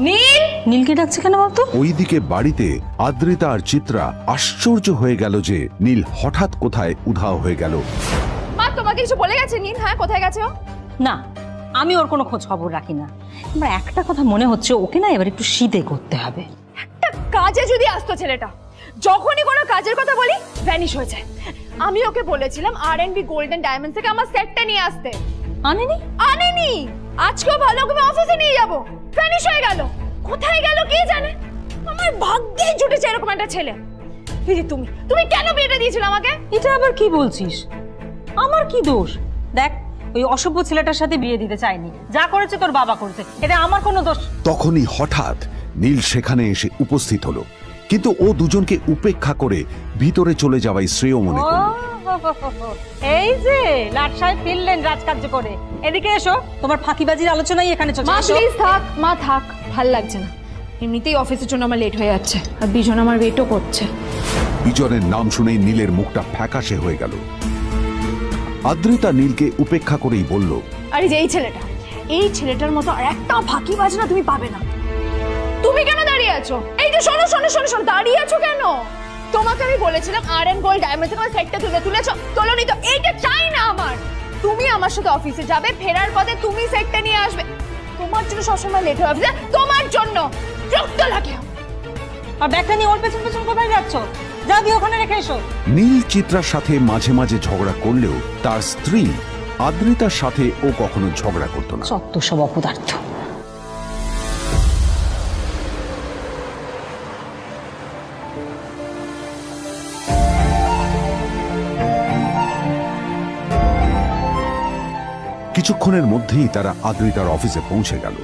S7: নীল,
S5: নীলকে ডাকছে কেন বলতো?
S1: ওইদিকে বাড়িতে আদ্রিতা আর চিত্রা আশ্চর্য হয়ে গেল যে নীল হঠাৎ কোথায় উধাও হয়ে গেল।
S7: মা তোমাকে কিছু বলে গেছে নীল? হ্যাঁ, কোথায় গেছে ও?
S5: না, আমি ওর কোনো খোঁজ খবর রাখি না। আমার একটা কথা মনে হচ্ছে, ওকে না এবার একটু শীতে করতে হবে।
S7: একটা কাজে যদি আসতো ছেলেটা, যখনই কোনো কাজের কথা বলি ভ্যানিশ হয়ে যায়। আমি ওকে বলেছিলাম R&B গোল্ডেন ডায়মন্ড থেকে আমার সেটটা নিয়ে আসতে, আনেনি। আজকেও ভালো করে অফিসে নিয়ে যাব, ভ্যানিশ হয়ে গেল। কোথায় গেল কে জানে। আমার ভাগ্যেই জুটেছে এরকম একটা ছেলে। দিদি, তুমি কেন বিয়েটা দিয়েছিলে আমাকে?
S5: এটা আবার কি বলছিস? আমার কি দোষ? দেখ, ওই অসভ্য ছেলেটার সাথে বিয়ে দিতে চাইনি। যা করেছে তোর বাবা করেছে, এটা আমার কোনো দোষ।
S1: তখনই হঠাৎ নীল সেখানে এসে উপস্থিত হলো, কিন্তু ও দুজনকে উপেক্ষা করে ভিতরে চলে যাওয়াই শ্রেয় মনে করল।
S5: এই যে লাট সাহেব ফিরলেন রাজকার্য করে। এদিকে এসো, তোমার ফাঁকিবাজির আলোচনাই এখানে চলছে।
S7: মা প্লিজ থাক, মা থাক, ভাল লাগছে না। এমনিতেই অফিসের জন্য আমার লেট হয়ে যাচ্ছে, আর বিজন আমার ওয়েটও করছে।
S1: বিজনের নাম শুনেই নীলের মুখটা ফ্যাকাশে হয়ে গেল। আদ্রিতা নীলকে উপেক্ষা করেই বলল,
S7: আরে যে এই ছেলেটার মতো আর একটা ফাঁকিবাজ না তুমি পাবে না। তুমি কেন দাঁড়িয়ে আছো? এই যে শোনো শোনো শোনো শোনো, দাঁড়িয়ে আছো কেন? তোমাকে আমি বলেছিলাম R&B গোল্ড ডায়মন্ড থেকে আমার সেটটা তুলেছো, তোলোনি তো। এইটা চাই না আমার। তুমি আমার সাথে অফিসে যাবে, ফেরার পথে তুমি সেটটা নিয়ে আসবে। তোমার জন্য সবসময় লেট হয়ে অফিসে, তোমার জন্য রক্ত লাগে।
S5: আর ব্যাগটা নিয়ে ওর পেছন পেছন কোথায় যাচ্ছ? যা দিয়ে ওখানে রেখে এসো।
S1: নীল চিত্রার সাথে মাঝে মাঝে ঝগড়া করলেও তার স্ত্রী আদ্রিতার সাথে ও কখনো ঝগড়া করতো না।
S5: সত্য সব অপদার্থ।
S1: কিছুক্ষণের মধ্যেই তারা আদ্রিতার অফিসে পৌঁছে গেল।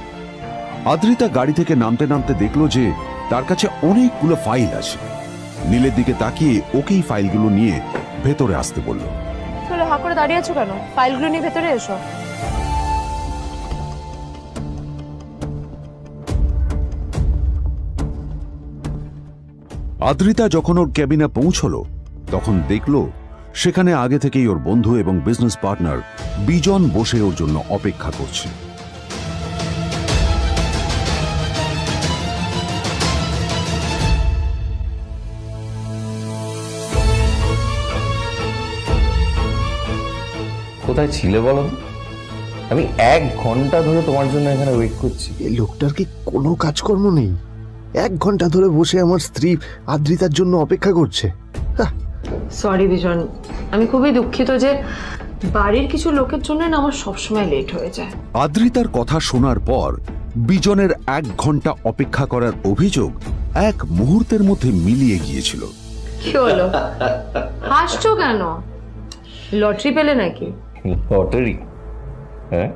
S1: আদ্রিতা গাড়ি থেকে নামতে নামতে দেখলো যে তার কাছে অনেকগুলো ফাইল আছে। নীলের দিকে তাকিয়ে ওকেই ফাইলগুলো নিয়ে ভেতরে আসতে বলল।
S7: চলো, হা করে দাঁড়িয়ে আছো কেন? ফাইলগুলো নিয়ে ভেতরে এসো।
S1: আদ্রিতা যখন ওর ক্যাবিনে পৌঁছলো তখন দেখলো সেখানে আগে থেকেই ওর বন্ধু এবং বিজনেস পার্টনার বিজন বসে ওর জন্য অপেক্ষা করছে।
S6: কোথায় ছিলে বলো? আমি 1 ঘন্টা ধরে তোমার জন্য এখানে ওয়েট করছি।
S3: এই লোকটার কি কোনো কাজকর্ম নেই? 1 ঘন্টা ধরে বসে আমার স্ত্রী আদ্রিতার জন্য অপেক্ষা করছে।
S2: সরি বিজন, আমি খুবই দুঃখিত যে বাড়ির কিছু লোকের জন্য না আমার সবসময় লেট হয়ে যায়।
S1: আদ্রিতার কথা শোনার পর বিজনের 1 ঘন্টা অপেক্ষা করার অভিযোগ 1 মুহূর্তের মধ্যে মিলিয়ে গিয়েছিল।
S2: কি হলো? হাসছো কেন? লটারি পেলে নাকি?
S6: লটারি? হ্যাঁ,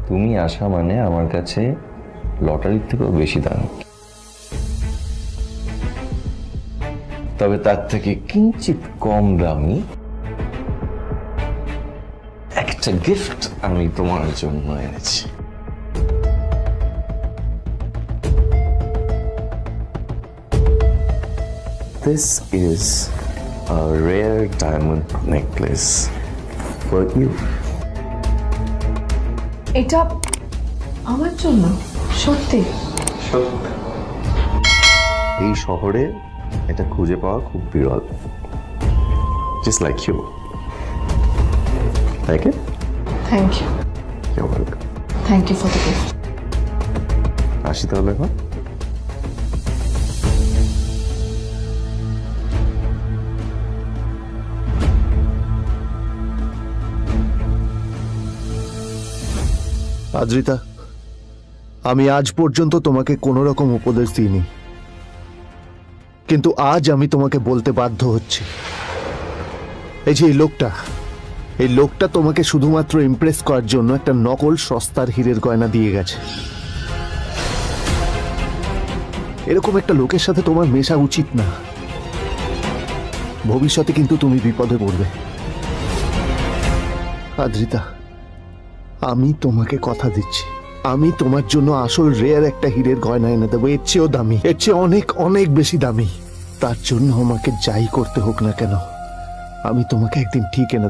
S6: তুমি আসা মানে আমার কাছে লটারির থেকেও বেশি দাম। তবে তার থেকে কিঞ্চিত কম দামি একটা গিফট আমি তোমার জন্য এনেছি।
S12: This is a rare diamond necklace for you.
S2: এটা আমার জন্য সত্যি?
S12: এই শহরে এটা খুঁজে পাওয়া খুব বিরল। Just like you. Like it?
S2: Thank you.
S12: You're welcome.
S2: Thank you for the gift.
S12: আসি তাহলে এখন।
S3: আদ্রিতা, আমি আজ পর্যন্ত তোমাকে কোনো রকম উপদেশ দিইনি, কিন্তু আজ আমি তোমাকে বলতে বাধ্য হচ্ছি। এই যে এই লোকটা তোমাকে শুধুমাত্র ইমপ্রেস করার জন্য একটা নকল সস্তার হীরের গয়না দিয়ে গেছে। এরকম একটা লোকের সাথে তোমার মেশা উচিত না। ভবিষ্যতে কিন্তু তুমি বিপদে পড়বে। আদ্রিতা, আমি তোমাকে কথা দিচ্ছি, আমি তোমার জন্য আসল রেয়ার একটা হীরের গয়না এনে দেবো, এর চেয়েও দামি, এর চেয়ে অনেক অনেক বেশি দামি। তার জন্য আমাকে যাই করতে হোক না কেন, আমি তোমাকে একদিন ঠিক এনে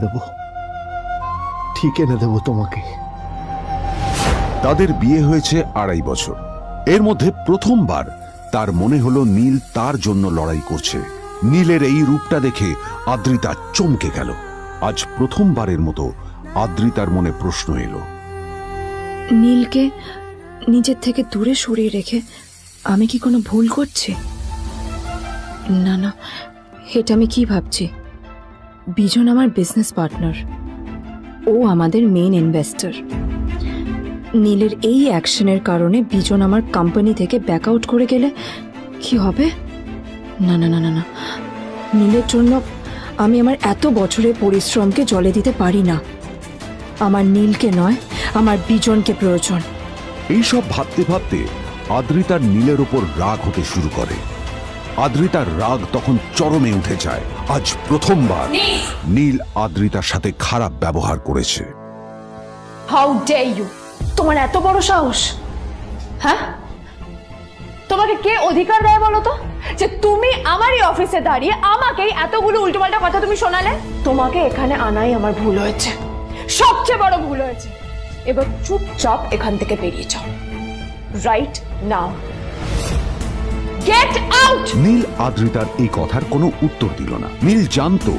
S3: দেবো তোমাকে।
S1: তাদের বিয়ে হয়েছে 2.5 বছর। এর মধ্যে প্রথমবার তার মনে হলো নীল তার জন্য লড়াই করছে। নীলের এই রূপটা দেখে আদ্রিতা চমকে গেল। আজ প্রথমবারের মতো আদ্রিতার মনে প্রশ্ন এলো,
S2: নীলকে নিজের থেকে দূরে সরিয়ে রেখে আমি কি কোনো ভুল করছি? না না, এটা আমি কি ভাবছি? বিজন আমার বিজনেস পার্টনার, ও আমাদের মেইন ইনভেস্টর। নীলের এই অ্যাকশনের কারণে বিজন আমার কোম্পানি থেকে ব্যাক আউট করে গেলে কি হবে? না না না না না, নীলের জন্য আমি আমার এত বছরের পরিশ্রমকে জলে দিতে পারি না। আমার নীলকে নয়, আমার বিজনকে প্রয়োজন।
S1: এইসব ভাবতে ভাবতে আদ্রিতার নীলের ওপর রাগ হতে শুরু করে। আদ্রিতার রাগ তখন চরমে উঠে যায়। আজ প্রথমবার নীল আদ্রিতার সাথে খারাপ ব্যবহার করেছে।
S2: How dare you! তোমার এত বড় সাহস! হ্যাঁ, তোমাকে কে অধিকার দেয় বলো তো যে তুমি আমারই অফিসে দাঁড়িয়ে আমাকেই এতগুলো উল্টোপাল্টা কথা তুমি শোনালে? তোমাকে এখানে আনাই আমার ভুল হয়েছে, সবচেয়ে বড় ভুল হয়েছে। এবার চুপচাপ এখান থেকে বেরিয়ে যাও, right now. Get out!
S1: Neel আদ্রিতার এই কথার কোনো উত্তর দিল না। নীল জানতো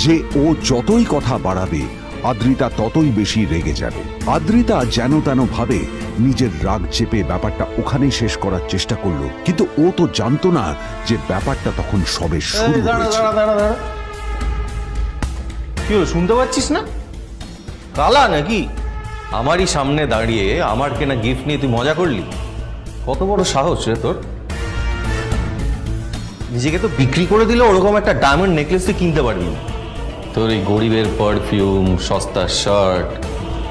S1: যে ও যতই কথা বাড়াবে আদ্রিতা ততই বেশি রেগে যাবে। আদ্রিতা যেন তেন ভাবে নিজের রাগ চেপে ব্যাপারটা ওখানেই শেষ করার চেষ্টা করলো, কিন্তু ও তো জানতো না যে ব্যাপারটা তখন সবে শুরু হয়েছে।
S6: কি হলো, শুনতে পাচ্ছিস না? কালা নাকি? আমারই সামনে দাঁড়িয়ে আমার কেনা গিফট নিয়ে তুই মজা করলি? কত বড় সাহস রে তোর! নিজেকে তো বিক্রি করে দিলে ওরকম একটা ডায়মন্ড নেকলেস তুই কিনতে পারবি না। তোর এই গরিবের পারফিউম, সস্তা শার্ট,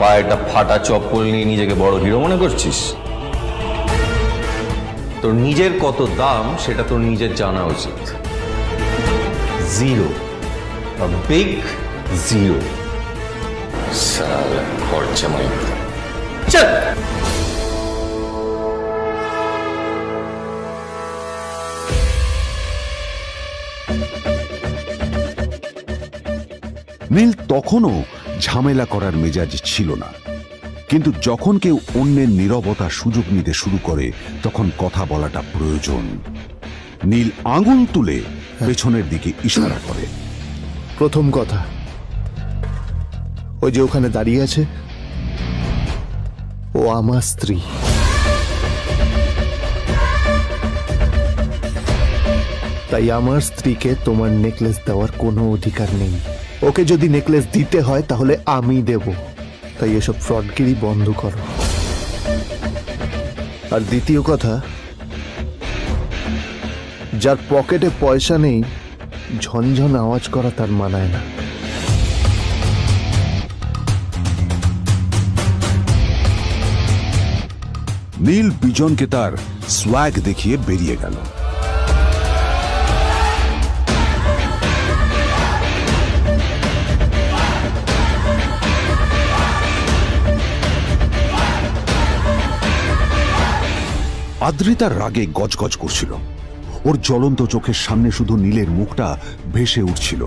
S6: পায়েটা ফাটা চপ্পল নিয়ে নিজেকে বড় হিরো মনে করছিস? তোর নিজের কত দাম সেটা তোর নিজের জানা উচিত। Zero, big zero. সালা খরচা মাই। চল।
S1: নীল তখনও ঝামেলা করার মেজাজ ছিল না, কিন্তু যখন কেউ অন্যের নীরবতার সুযোগ নিতে শুরু করে তখন কথা বলাটা প্রয়োজন। নীল আঙুল তুলে পেছনের দিকে ইশারা করে।
S3: প্রথম কথা, ওই যে ওখানে দাঁড়িয়ে আছে, ও আমার স্ত্রী। তাই আমার স্ত্রীকে তোমার নেকলেস দেওয়ার কোনো অধিকার নেই। ওকে যদি নেকলেস দিতে হয় তাহলে আমি দেব। তাই এসব ফ্রডগিরি বন্ধ করো। আর দ্বিতীয় কথা, যার পকেটে পয়সা নেই ঝনঝন আওয়াজ করা তার মানায় না।
S1: নীল বিজনকে তার সোয়াগ দেখিয়ে বেরিয়ে গেল। আদ্রিতার রাগে গজগজ করছিল। ওর জ্বলন্ত চোখের সামনে শুধু নীলের মুখটা ভেসে উঠছিল।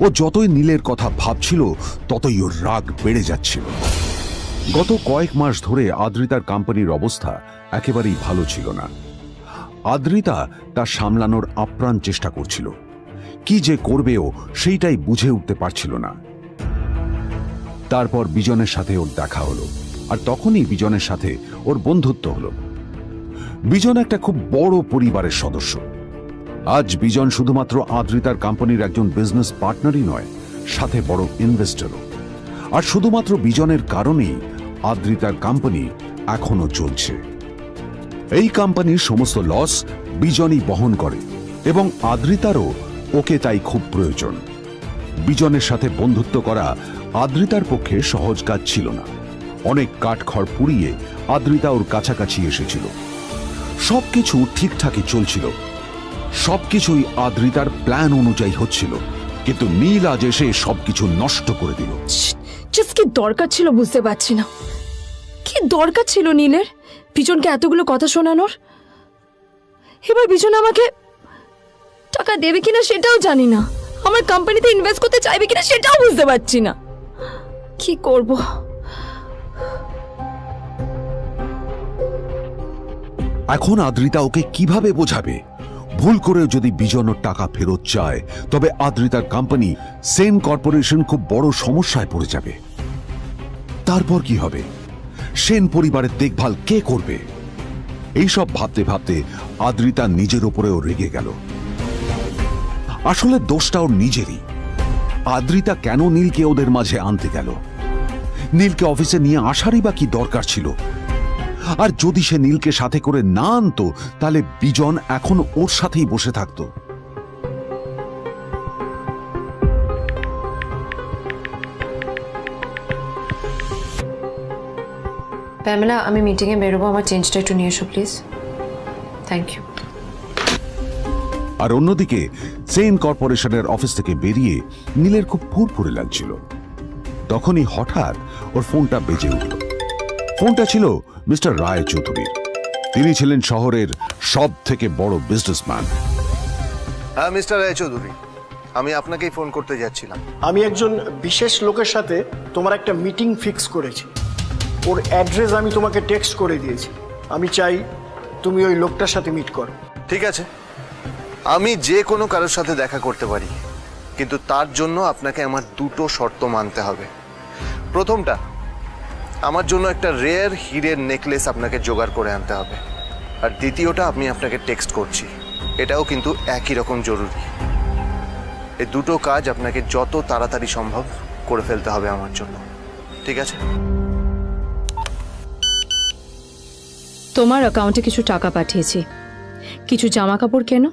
S1: ও যতই নীলের কথা ভাবছিল ততই ওর রাগ বেড়ে যাচ্ছিল। গত কয়েক মাস ধরে আদ্রিতার কোম্পানির অবস্থা একেবারেই ভালো ছিল না। আদ্রিতা তা সামলানোর আপ্রাণ চেষ্টা করছিল। কি যে করবেও সেইটাই বুঝে উঠতে পারছিল না। তারপর বিজনের সাথে ওর দেখা হলো, আর তখনই বিজনের সাথে ওর বন্ধুত্ব হলো। বিজন একটা খুব বড় পরিবারের সদস্য। আজ বিজন শুধুমাত্র আদ্রিতার কোম্পানির একজন বিজনেস পার্টনারই নয়, সাথে বড় ইনভেস্টরও। আর শুধুমাত্র বিজনের কারণেই আদ্রিতার কোম্পানি এখনো চলছে। এই কোম্পানির সমস্ত লস বিজনই বহন করে এবং আদ্রিতারও ওকে তাই খুব প্রয়োজন। বিজনের সাথে বন্ধুত্ব করা আদ্রিতার পক্ষে সহজ কাজ ছিল না। অনেক কাঠখড় পুড়িয়ে আদ্রিতা ওর কাছাকাছি এসেছিল। সবকিছু ঠিকঠাকই চলছিল, সবকিছুই আদ্রিতার প্ল্যান অনুযায়ী হচ্ছিল, কিন্তু নীল আজ এসে সবকিছু নষ্ট করে দিল।
S2: জাস্ট কি দরকার ছিল বুঝতে পারছি না। কি দরকার ছিল নীলের বিজনকে এতগুলো কথা শোনানোর? এবার বিজন আমাকে টাকা দেবে কিনা সেটাও জানি না, আমার কোম্পানিতে ইনভেস্ট করতে চাইবে কিনা সেটাও বুঝতে পারছি না। কি করব?
S1: এখন আদ্রিতা ওকে কিভাবে বোঝাবে? ভুল করে যদি বিজন ওর টাকা ফেরত চায় তবে আদ্রিতার কোম্পানি সেন কর্পোরেশন খুব বড় সমস্যায় পড়ে যাবে। তারপর কি হবে? সেন পরিবারের দেখভাল কে করবে? এইসব ভাবতে ভাবতে আদ্রিতা নিজের উপরেও রেগে গেল। আসলে দোষটা ওর নিজেরই। আদ্রিতা কেন নীলকে ওদের মাঝে আনতে গেল? নীলকে অফিসে নিয়ে আসারই বা কি দরকার ছিল? আর যদি সে নীলকে সাথে করে না আনতো তাহলে বিজন এখন ওর সাথেই বসে থাকতো।
S7: প্যামেলা, আমি মিটিংয়ে বেরোবো, আমার চেঞ্জটা একটু নিয়ে এসো প্লিজ। Thank you.
S1: আর অন্যদিকে সেন কর্পোরেশনের অফিস থেকে বেরিয়ে নীলের খুব ফুরফুরে লাগছিল। তখনই হঠাৎ ওর ফোনটা বেজে উঠল। ফোনটা ছিল মিস্টার রায় চৌধুরীর। তিনি ছিলেন শহরের সব থেকে বড় বিজনেসম্যান।
S3: হ্যাঁ মিস্টার রায় চৌধুরী, আমি আপনাকেই ফোন করতে যাচ্ছিলাম।
S8: আমি একজন বিশেষ লোকের সাথে তোমার একটা মিটিং ফিক্স করেছি। ওর অ্যাড্রেস আমি তোমাকে টেক্সট করে দিয়েছি। আমি চাই তুমি ওই লোকটার সাথে মিট করো।
S3: ঠিক আছে, আমি যে কোনো কারোর সাথে দেখা করতে পারি, কিন্তু তার জন্য আপনাকে আমার দুটো শর্ত মানতে হবে। প্রথমটা, আমার জন্য একটা রেয়ার হীরের নেকলেস আপনাকে জোগাড় করে আনতে হবে। আর দ্বিতীয়টা, আমি আপনাকে টেক্সট করছি, এটাও কিন্তু একই রকম জরুরি। এই দুটো কাজ আপনাকে যত তাড়াতাড়ি সম্ভব করে ফেলতে হবে আমার জন্য, ঠিক আছে?
S2: তোমার অ্যাকাউন্টে কিছু টাকা পাঠিয়েছি। কিছু জামা কাপড় কেনো,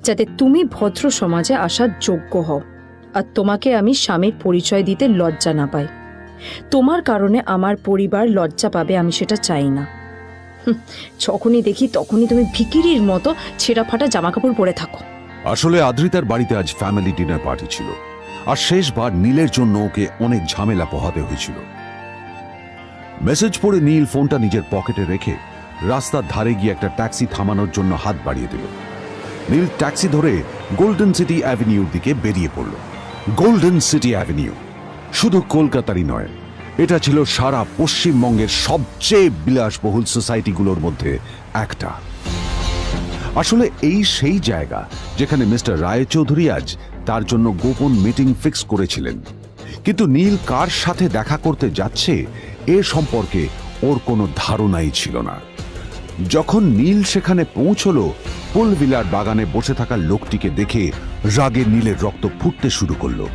S2: যাতে তুমি ভদ্র সমাজে আসার যোগ্য হও, আর তোমাকে আমি স্বামীর পরিচয় দিতে লজ্জা না পাই। তোমার কারণে আমার পরিবার লজ্জা পাবে, আমি সেটা চাই না। যখনই দেখি তখনই তুমি ভিখিরির মতো ছেঁড়া ফাটা জামা কাপড় পরে থাকো।
S1: আসলে আদ্রিতার বাড়িতে আজ ফ্যামিলি ডিনার পার্টি ছিল, আর শেষবার নীলের জন্য ওকে অনেক ঝামেলা পোহাতে হয়েছিল। মেসেজ পড়ে নীল ফোনটা নিজের পকেটে রেখে রাস্তার ধারে গিয়ে একটা ট্যাক্সি থামানোর জন্য হাত বাড়িয়ে দিল। নীল ট্যাক্সি ধরে গোল্ডেন সিটি অ্যাভিনিউর দিকে বেরিয়ে পড়ল। গোল্ডেন সিটি অ্যাভিনিউ শুধু কলকাতারই নয়, এটা ছিল সারা পশ্চিমবঙ্গের সবচেয়ে বিলাসবহুল সোসাইটিগুলোর মধ্যে একটা। আসলে এই সেই জায়গা যেখানে মিস্টার রায়চৌধুরী আজ তার জন্য গোপন মিটিং ফিক্স করেছিলেন। কিন্তু নীল কার সাথে দেখা করতে যাচ্ছে এ সম্পর্কে ওর কোনো ধারণাই ছিল না। যখন নীল সেখানে পৌঁছলো, পুলভিলার বাগানে বসে থাকা লোকটিকে দেখে রাগে নীলের রক্ত ফুটতে শুরু করলো।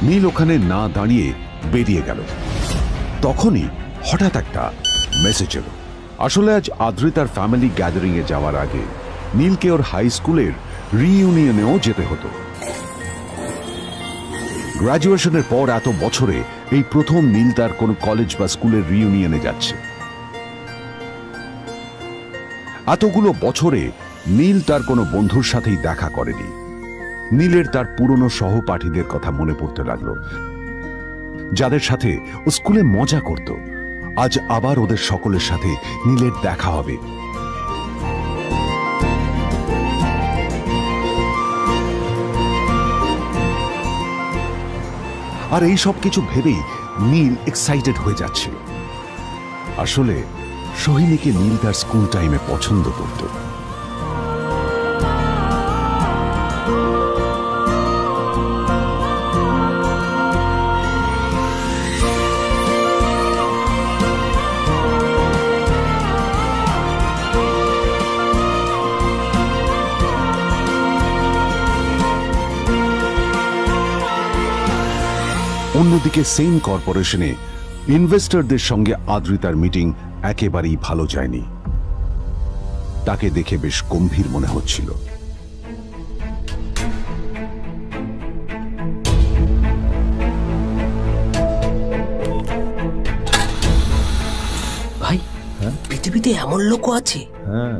S1: নীল ওখানে না দাঁড়িয়ে বেরিয়ে গেল। তখনই হঠাৎ একটা মেসেজ এলো। আসলে আজ আদ্রিতার ফ্যামিলি গ্যাদারিং এ যাওয়ার আগে নীলকে ওর হাই স্কুলের রিইউনিয়নেও যেতে হতো। গ্র্যাজুয়েশনের পর এত বছরে এই প্রথম নীল তার কোনো কলেজ বা স্কুলের রিইউনিয়নে যাচ্ছে। এতগুলো বছরে নীল তার কোনো বন্ধুর সাথেই দেখা করেনি। নীলের তার পুরনো সহপাঠীদের কথা মনে পড়তে লাগলো, যাদের সাথে ও স্কুলে মজা করত। আজ আবার ওদের সকলের সাথে নীলের দেখা হবে। আর এই সব কিছু ভেবেই নীল এক্সাইটেড হয়ে যাচ্ছিল। আসলে সোহিনীকে নীল তার স্কুল টাইমে পছন্দ করত। অন্যদিকে সেম কর্পোরেশনে ইনভেস্টরদের সঙ্গে আদ্রিতার মিটিং একেবারেই ভালো যায়নি। তাকে দেখে বেশ গম্ভীর মনে হচ্ছিল।
S9: ভাই পৃথিবীতে এমন লোকও আছে,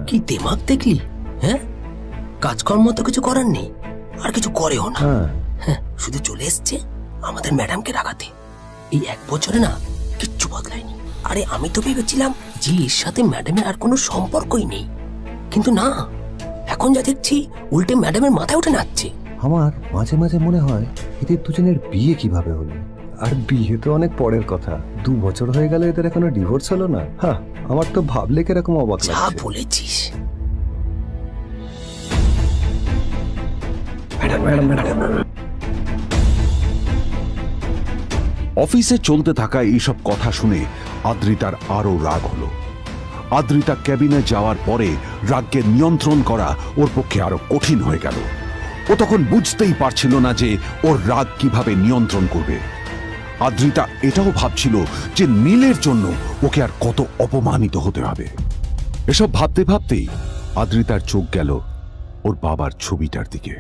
S9: কি দেমাগ দেখলি? হ্যাঁ, কাজকর্ম তো কিছু করার নেই, আর কিছু করেও না। হ্যাঁ, শুধু চলে এসছে আমাদের ম্যাডামকে রাখাতে। এই 1 বছরে না কিচ্ছু বদলায়নি। আরে আমি তো ভেবেছিলাম যে এর সাথে ম্যাডামের আর কোনো সম্পর্কই নেই, কিন্তু না, এখন যা দেখছি উল্টে ম্যাডামের মাথায় উঠে নাচছে।
S10: আমার মাঝে মাঝে মনে হয় এদের দুজনের বিয়ে কিভাবে হলো। আর বিয়ে তো অনেক পরের কথা, 2 বছর হয়ে গেল এদের এখনো ডিভোর্স হলো না। হ্যাঁ, আমার তো ভাবলে কিরকম অবাক
S9: যা
S10: লাগছে।
S9: বলেছিস।
S1: অফিসে চলতে থাকা এইসব কথা শুনে আদ্রিতার আরো রাগ হলো। আদ্রিতা ক্যাবিনে যাওয়ার পরে রাগকে নিয়ন্ত্রণ করা ওর পক্ষে আরো কঠিন হয়ে গেল। ও তখন বুঝতেই পারছিল না যে ওর রাগ কিভাবে নিয়ন্ত্রণ করবে। আদ্রিতা এটাও ভাবছিল যে নীলের জন্য ওকে আর কত অপমানিত হতে হবে। এসব ভাবতে ভাবতেই আদ্রিতার চোখ গেল ওর বাবার ছবিটার দিকে।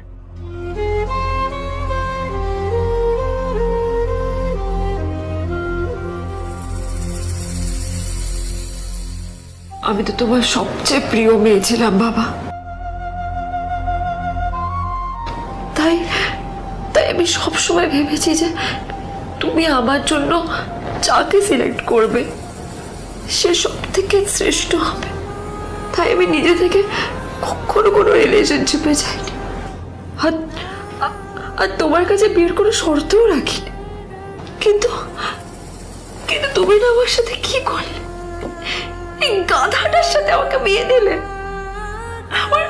S7: আমি তো তোমার সবচেয়ে প্রিয় মেয়ে ছিলাম বাবা, তাই তাই আমি সবসময় ভেবেছি যে তুমি আমার জন্য যাকে সিলেক্ট করবে সে সব থেকে শ্রেষ্ঠ হবে। তাই আমি নিজে থেকে কখনো কোনো রিলেশনশিপে যাইনি, আর তোমার কাছে বিয়ের কোনো শর্তও রাখিনি। কিন্তু কিন্তু তুমি না আমার সাথে কি করলে? এই গাধাটার সাথে আমাকে বিয়ে দিলে। আমার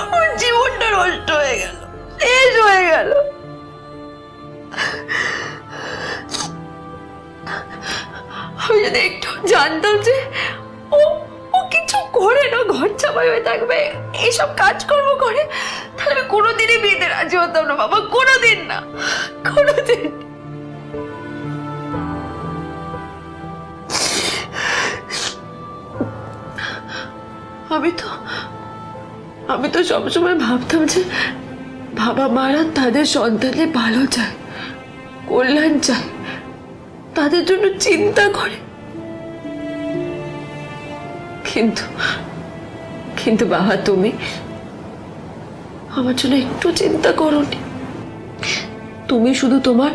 S7: আমার জীবনটা নষ্ট হয়ে গেল, শেষ হয়ে গেল। আমি যদি একটু জানতাম যে ও ও কিছু করে না, ঘর চাপাই হয়ে থাকবে, এইসব কাজকর্ম করে, তাহলে আমি কোনোদিনই বিয়েতে রাজি হতাম না বাবা, কোনোদিন না, কোনোদিন। আমি তো সবসময় ভাবতাম যে বাবা মারা তাদের সন্তানের ভালো চায়, কল্যাণ চায়, তাদের জন্য চিন্তা করে। কিন্তু কিন্তু বাবা, তুমি আমার জন্য একটু চিন্তা করোনি। তুমি শুধু তোমার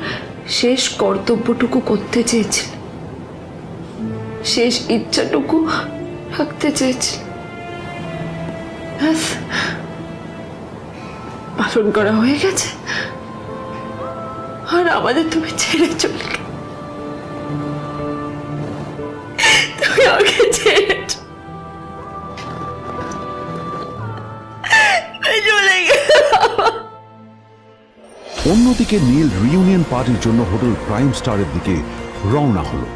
S7: শেষ কর্তব্যটুকু করতে চেয়েছিলে, শেষ ইচ্ছাটুকু রাখতে চেয়েছিলে, পালন করা হয়ে গেছে, আর আমাদের তুমি ছেড়ে চলে গেলে। তুমি আমাকে ছেড়ে চলে গেলে।
S1: অন্যদিকে নীল রিউনিয়ন পার্টির জন্য হোটেল প্রাইম স্টারের দিকে রওনা হলো।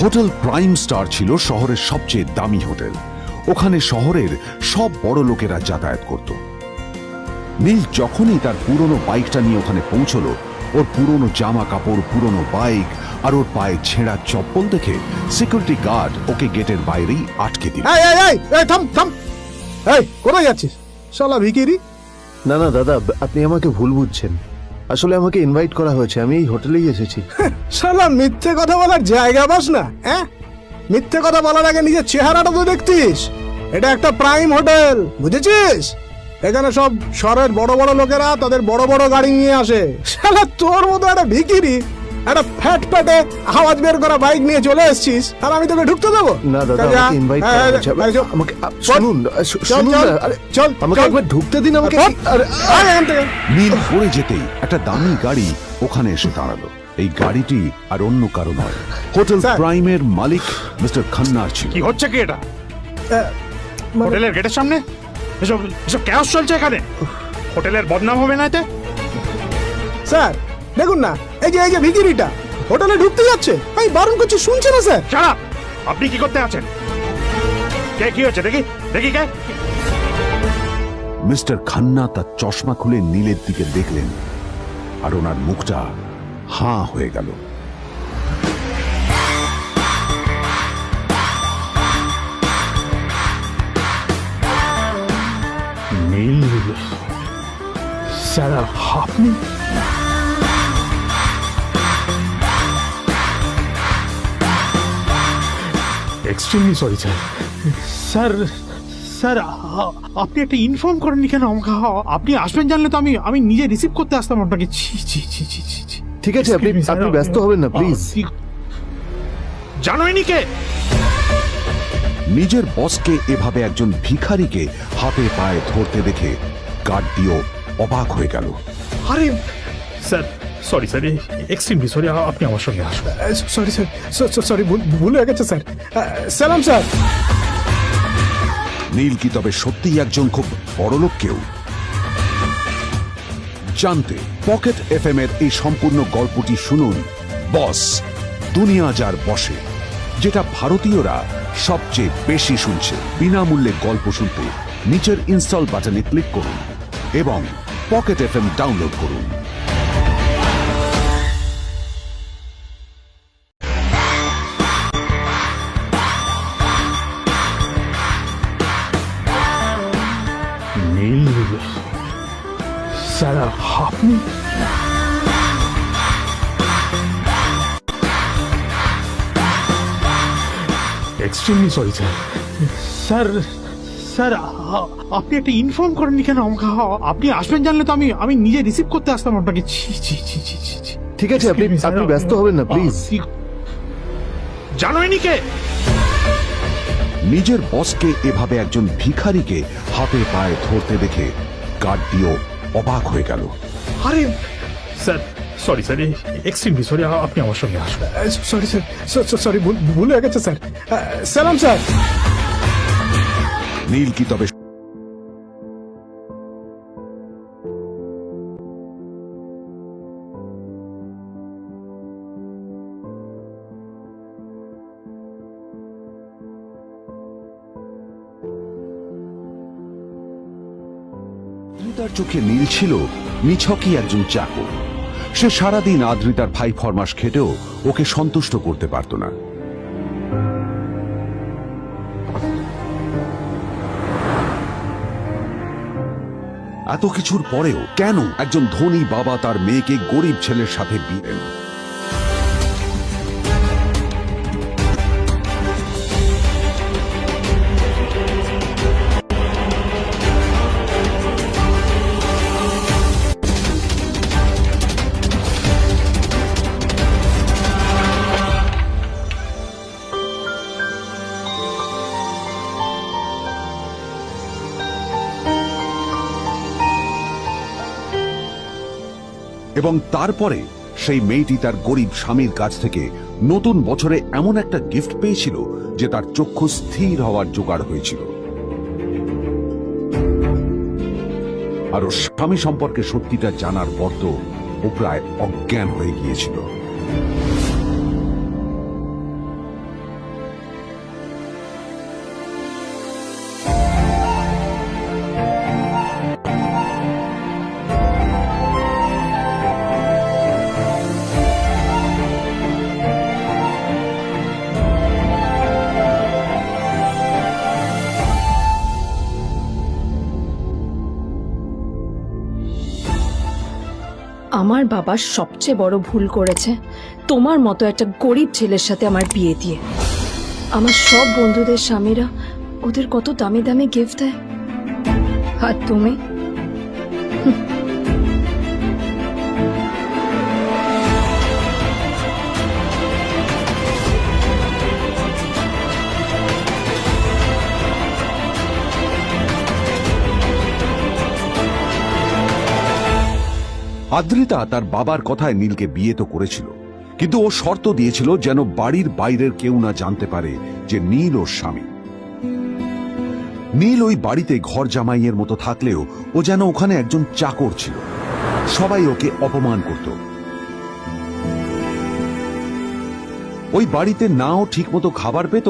S1: হোটেল প্রাইম স্টার ছিল শহরের সবচেয়ে দামি হোটেল। ওখানে শহরের সব বড় লোকেরা যাতায়াত করত। নীল যখনই তার পুরনো বাইকটা নিয়ে ওখানে পৌঁছলো, ওর পুরনো জামা কাপড়, পুরনো বাইক আর ওর পায়ে ছেঁড়া চপ্পল দেখে সিকিউরিটি গার্ড ওকে গেটের বাইরেই আটকে দিল।
S11: থাম থাম, এই কোথায় যাচ্ছিস শালা ভিখিরি?
S3: না না দাদা, আপনি আমাকে ভুল বুঝছেন। আসলে আমাকে ইনভাইট করা হয়েছে, আমি এই হোটেলেই এসেছি।
S11: শালা মিথ্যে কথা বলার জায়গা পাস না? হ্যাঁ, মিথ্যে কথা বলার আগে নিজের চেহারাটা তো দেখতিস। এটা একটা প্রাইম হোটেল, বুঝেছিস? এখানে সব শহরের বড় বড় লোকেরা তাদের বড় বড় গাড়ি নিয়ে আসে। শালা তোর মতো একটা ভিখিরি একটা ফ্যাট প্যাটে আওয়াজ বের করা বাইক নিয়ে চলে এসেছিস, আর আমি তোকে ঢুকতে দেবো
S3: না? দাদা, আমাকে ইনভাইট করা হয়েছে। আমাকে শুনুন শুনুন, চল আমাকে একবার ঢুকতে দিন আমাকে।
S1: নীল পড়ে যেতেই একটা দামি গাড়ি ওখানে এসে দাঁড়ালো। এই গাড়িটি আর অন্য কারো নয়, হোটেল প্রাইমের মালিক মিস্টার খান্নার ছিল।
S13: কি হচ্ছে কি এটা? হোটেলের গেটের সামনে এসব এসব ক্যাশ চলছে এখানে। হোটেলের বদনাম হবে না এতে?
S11: স্যার দেখুন না, এই যে ভিখিরিটা হোটেলে ঢুকতে যাচ্ছে, আমি বারণ করছি, শুনছে না স্যার।
S13: শালা, আপনি কি করতে আছেন? কে কি হচ্ছে দেখি দেখি কে?
S1: মিস্টার খান্না তার চশমা খুলে নীলের দিকে দেখলেন, আর ওনার মুখটা হাঁ হয়ে গেল।
S13: নীল স্যার, আপনি? Extremely sorry sir. Sir sir, আপনি একটা ইনফর্ম করেননি কেন আমাকে? আপনি আসবেন জানলে তো আমি নিজে রিসিভ করতে আসতাম আপনাকে। ছি ছি ছি ছি ছি ছি।
S3: ঠিক আছে, আপনি ব্যস্ত হবেন না প্লিজ।
S13: জানোইনি কে?
S1: নিজের বসকে এভাবে একজন ভিখারিকে হাতে পায়ে ধরতে দেখে গার্ডটিও অবাক হয়ে গেল।
S13: আরে sir, sorry sir, extremely sorry, আপনি আমার সঙ্গে আসবেন।
S11: সরি স্যার, সরি, ভুল হয়ে গেছে স্যার। সালাম স্যার।
S1: নীল কি তবে সত্যিই একজন খুব বড়লোক কেউ? জানতে পকেট এফএম এর এই সম্পূর্ণ গল্পটি শুনুন, বস দুনিয়া যার বসে, যেটা ভারতীয়রা সবচেয়ে বেশি শুনছে। বিনামূল্যে গল্প শুনতে নিচের ইনস্টল বাটনে ক্লিক করুন এবং পকেট এফএম ডাউনলোড করুন।
S13: নীল স্যার, আপনি? Extremely sorry sir. Sir sir, আপনি একটা ইনফর্ম করেননি কেন আমাকে? আপনি আসবেন জানলে তো আমি নিজে রিসিভ করতে আসতাম আপনাকে। ছি ছি ছি ছি ছি।
S3: ঠিক আছে, আপনি ব্যস্ত হবেন না প্লিজ।
S13: জানোইনি কে?
S1: নিজের বসকে এভাবে একজন ভিখারিকে হাতে পায়ে ধরতে দেখে গার্ডটিও অবাক হয়ে গেল।
S13: আরে sir, sorry sir, extremely sorry, আপনি আমার সঙ্গে আসবেন।
S11: সরি স্যার, সরি, ভুল হয়ে গেছে স্যার। সালাম স্যার।
S1: নীল কি তবে আদ্রিতার চোখে নীল ছিল নিছকই একজন চাকর। সে সারাদিন আদ্রিতার ভাই ফরমাস খেটেও ওকে সন্তুষ্ট করতে পারত না। এত কিছুর পরেও কেন একজন ধনী বাবা তার মেয়েকে গরিব ছেলের সাথে বিয়ে দেন? এবং তারপরে সেই মেয়েটি তার গরিব স্বামীর কাছ থেকে নতুন বছরে এমন একটা গিফট পেয়েছিল যে তার চক্ষু স্থির হওয়ার জোগাড় হয়েছিল। আর ওর স্বামী সম্পর্কে সত্যিটা জানার পর তো ও প্রায় অজ্ঞান হয়ে গিয়েছিল।
S2: আমার বাবা সবচেয়ে বড় ভুল করেছে তোমার মতো একটা গরিব ছেলের সাথে আমার বিয়ে দিয়ে। আমার সব বন্ধুদের স্বামীরা ওদের কত দামি দামি গিফট দেয়, আর তুমি?
S1: আদ্রিতা তার বাবার কথায় নীলকে বিয়ে তো করেছিল, কিন্তু ও শর্ত দিয়েছিল যেন বাড়ির বাইরের কেউ না জানতে পারে যে নীল ওর স্বামী। নীল ওই বাড়িতে ঘর জামাইয়ের মতো থাকলেও ও যেন ওখানে একজন চাকর ছিল। সবাই ওকে অপমান করত। ওই বাড়িতে না ও ঠিক মতো খাবার পেত,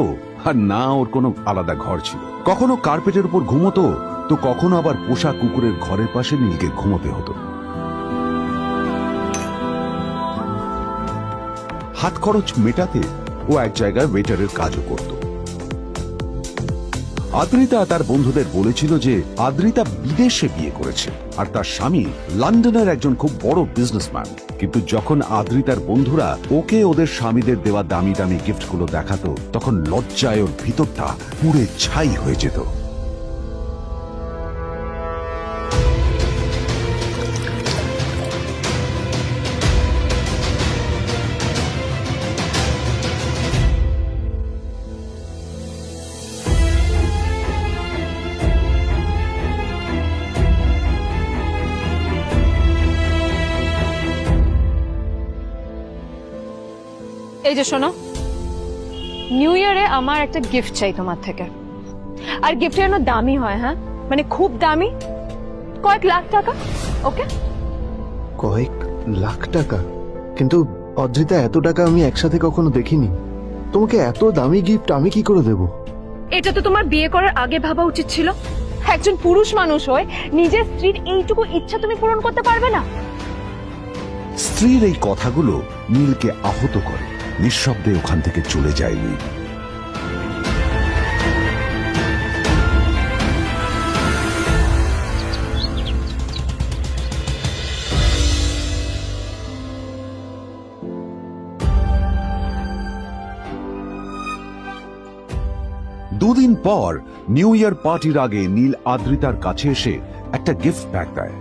S1: আর না ওর কোনো আলাদা ঘর ছিল। কখনো কার্পেটের উপর ঘুমোতো, তো কখনো আবার পোষা কুকুরের ঘরের পাশে নীলকে ঘুমোতে হতো। হাত খরচ মেটাতে ও এক জায়গায় ওয়েটারের কাজও করত। আদ্রিতা তার বন্ধুদের বলেছিল যে আদ্রিতা বিদেশে বিয়ে করেছে, আর তার স্বামী লন্ডনের একজন খুব বড় বিজনেসম্যান। কিন্তু যখন আদ্রিতার বন্ধুরা ওকে ওদের স্বামীদের দেওয়া দামি দামি গিফটগুলো দেখাতো, তখন লজ্জায় ওর ভিতরটা পুড়ে ছাই হয়ে যেত।
S2: এই যে শোনো, নিউ ইয়ারে আমার একটা গিফট চাই তোমার থেকে। আর গিফট যেন দামি হয়, হ্যাঁ, মানে খুব দামি, কয়েক লাখ টাকা। ওকে?
S3: কয়েক লাখ টাকা? কিন্তু অদ্রিতা, এত টাকা আমি একসাথে কখনো দেখিনি। তোমাকে এত দামি গিফট আমি কি করে দেব?
S2: এটা তো তোমার বিয়ে করার আগে ভাবা উচিত ছিল। একজন পুরুষ মানুষ হয়ে নিজের স্ত্রীর এইটুকু ইচ্ছা তুমি পূরণ করতে পারবে না?
S1: স্ত্রীর এই কথাগুলো নীলকে আহত করে। নিঃশব্দে ওখান থেকে চলে যায় নীল। দুদিন পর নিউ ইয়ার পার্টির আগে নীল আদ্রিতার কাছে এসে একটা গিফট প্যাক দেয়।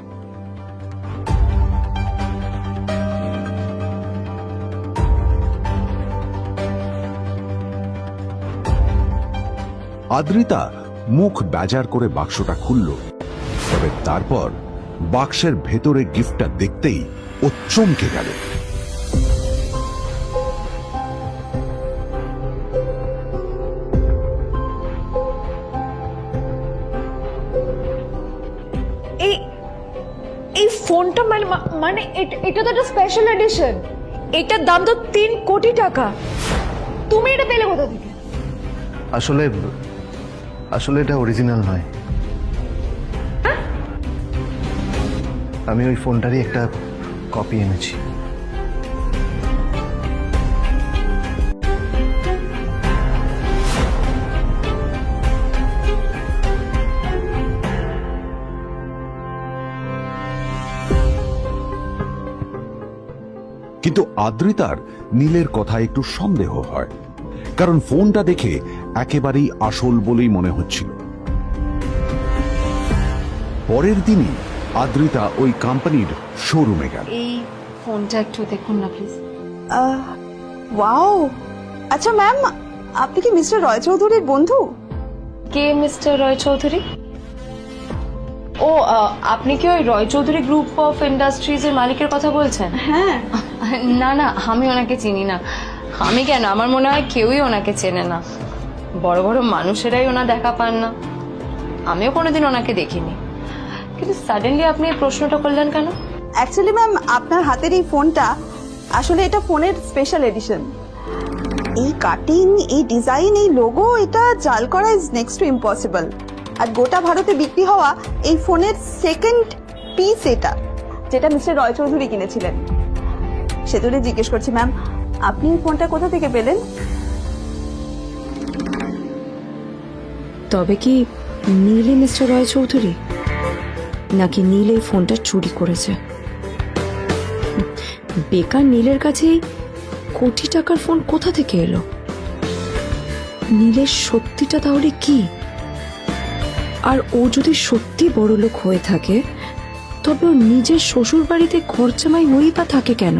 S1: আদ্রিতা মুখ বেজার করে বাক্সটা খুলল, তবে তারপর বাক্সের ভেতরে গিফটটা দেখতেই ও চমকে গেল।
S7: এই ফোনটা মানে এটা তো একটা স্পেশাল এডিশন। এটার দাম তো 3 কোটি টাকা। তুমি এটা পেলে কোথা থেকে?
S3: আসলে এটা অরিজিনাল নয়। আমি ওই ফোনটারই একটা কপি এনেছি।
S1: কিন্তু আদ্রিতার নীলের কথা একটু সন্দেহ হয়, কারণ ফোনটা দেখে একেবারেই আসল বলেই মনে হচ্ছিল। পরের দিনই আদ্রিতা ওই কোম্পানির শোরুমে গেল।
S2: এই ফোনটা একটু দেখুন না প্লিজ।
S4: ওয়াও, আচ্ছা ম্যাম, আপনি কি মিস্টার রয় চৌধুরীর বন্ধু?
S7: কে মিস্টার রয় চৌধুরী? ও, আপনি কি ওই রয় চৌধুরী গ্রুপ অফ ইন্ডাস্ট্রিজের মালিকের কথা বলছেন?
S4: হ্যাঁ।
S7: না না, আমি ওনাকে চিনি না। আমি কেন? আমার মনে হয় কেউই ওনাকে চেনে না। বড় বড় মানুষেরাই ওনা দেখা পান না। আমিও কোনোদিন ওনাকে দেখিনি। কিন্তু সাডেনলি আপনি এই প্রশ্নটা করলেন কেন?
S4: অ্যাকচুয়ালি ম্যাম, আপনার হাতের এই ফোনটা আসলে এটা ফোনের স্পেশাল এডিশন। এই কাটিং, এই ডিজাইন, এই লোগো, এটা জাল করা ইজ নেক্সট টু ইম্পসিবল। আর গোটা ভারতে বিক্রি হওয়া এই ফোনের সেকেন্ড পিস এটা, যেটা মিস্টার রয় চৌধুরী কিনেছিলেন। সেতুরে জিজ্ঞেস করছি ম্যাম, আপনি এই ফোনটা কোথা থেকে পেলেন?
S2: তবে কি নীল মিস্টার রয় চৌধুরী, নাকি নীল এই ফোনটা চুরি করেছে? বেকার নীলের কাছে কোটি টাকার ফোন কোথা থেকে এলো? নীলের সত্যিটা তাহলে কি? আর ও যদি সত্যি বড়লোক হয়ে থাকে, তবে ও নিজের শ্বশুর বাড়িতে খরচামাই হয়েই বা থাকে কেন?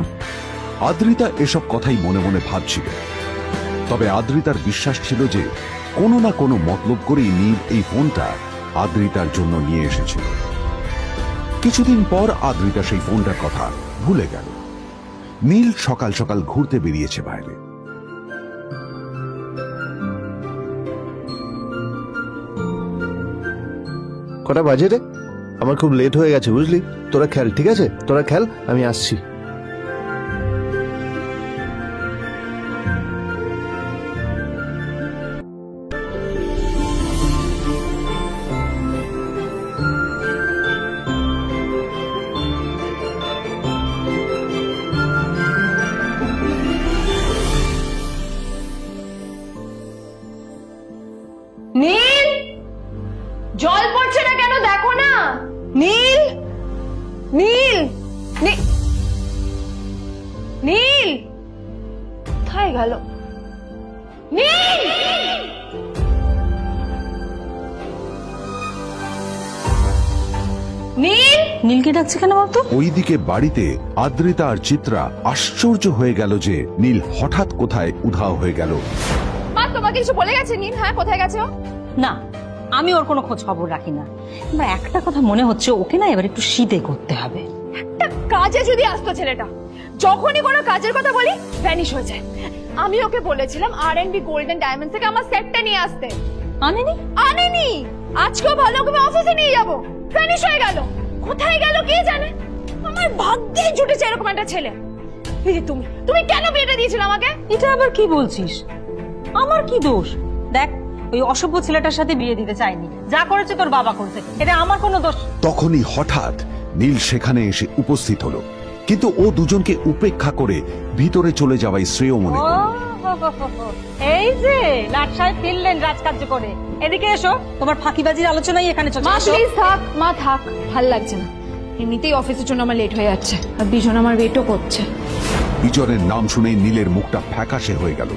S1: আদ্রিতা এসব কথাই মনে মনে ভাবছিল। তবে আদ্রিতার বিশ্বাস ছিল যে কোনো না কোনো মতলব করেই নীল এই ফোনটা আদ্রিতার জন্য নিয়ে এসেছিল। কিছুদিন পর আদ্রিতা সেই ফোনটার কথা ভুলে গেল। নীল সকাল সকাল ঘুরতে বেরিয়েছে বাইরে।
S3: কটা বাজে রে? আমার খুব লেট হয়ে গেছে বুঝলি। তোরা খেল, ঠিক আছে? তোরা খেল, আমি আসছি।
S7: নীল, জল পড়ছে না কেন দেখো না। নীল, নীল, নীল কোথায় গেল? নীল, নীল,
S5: নীলকে ডাকছে কেন বলতো?
S1: ওইদিকে বাড়িতে আদ্রিতা আর চিত্রা আশ্চর্য হয়ে গেল যে নীল হঠাৎ কোথায় উধাও হয়ে গেল।
S7: মা তোমাকে কিছু বলে গেছে নীল? হ্যাঁ, কোথায় গেছে ও?
S5: না, আমি ওর কোনো খোঁজ খবর রাখি না। আমার একটা কথা মনে হচ্ছে, ওকে না এবার একটু শীতে করতে হবে।
S7: একটা কাজে যদি আসতো ছেলেটা, যখনই কোনো কাজের কথা বলি ভ্যানিশ হয়ে যায়। আমি ওকে বলেছিলাম R&B গোল্ডেন ডায়মন্ড থেকে আমার সেটটা নিয়ে আসতে, আনেনি। আজকেও ভালো করে অফিসে নিয়ে যাব, ভ্যানিশ হয়ে গেল। কোথায় গেল কে জানে। আমার ভাগ্যেই জুটেছে এরকম একটা ছেলে। তুমি কেন বিয়েটা দিয়েছিলে আমাকে?
S5: এটা আবার কি বলছিস? আমার কি দোষ? দেখ, ওই অসভ্য ছেলেটার সাথে বিয়ে দিতে চাইনি। যা করেছে তোর বাবা করেছে, এটা আমার কোনো দোষ।
S1: তখনই হঠাৎ নীল সেখানে এসে উপস্থিত হলো, কিন্তু ও দুজনকে উপেক্ষা করে ভিতরে চলে যাওয়াই শ্রেয় মনে করল।
S5: এই যে লাট সাহেব ফিরলেন রাজকার্য করে। এদিকে এসো, তোমার ফাঁকিবাজির আলোচনাই এখানে চলছে।
S7: মা প্লিজ থাক, মা থাক, ভাল লাগছে না। এমনিতেই অফিসের জন্য আমার লেট হয়ে যাচ্ছে, আর বিজন আমার ওয়েটও করছে।
S1: বিজনের নাম শুনেই নীলের মুখটা ফ্যাকাশে হয়ে গেল।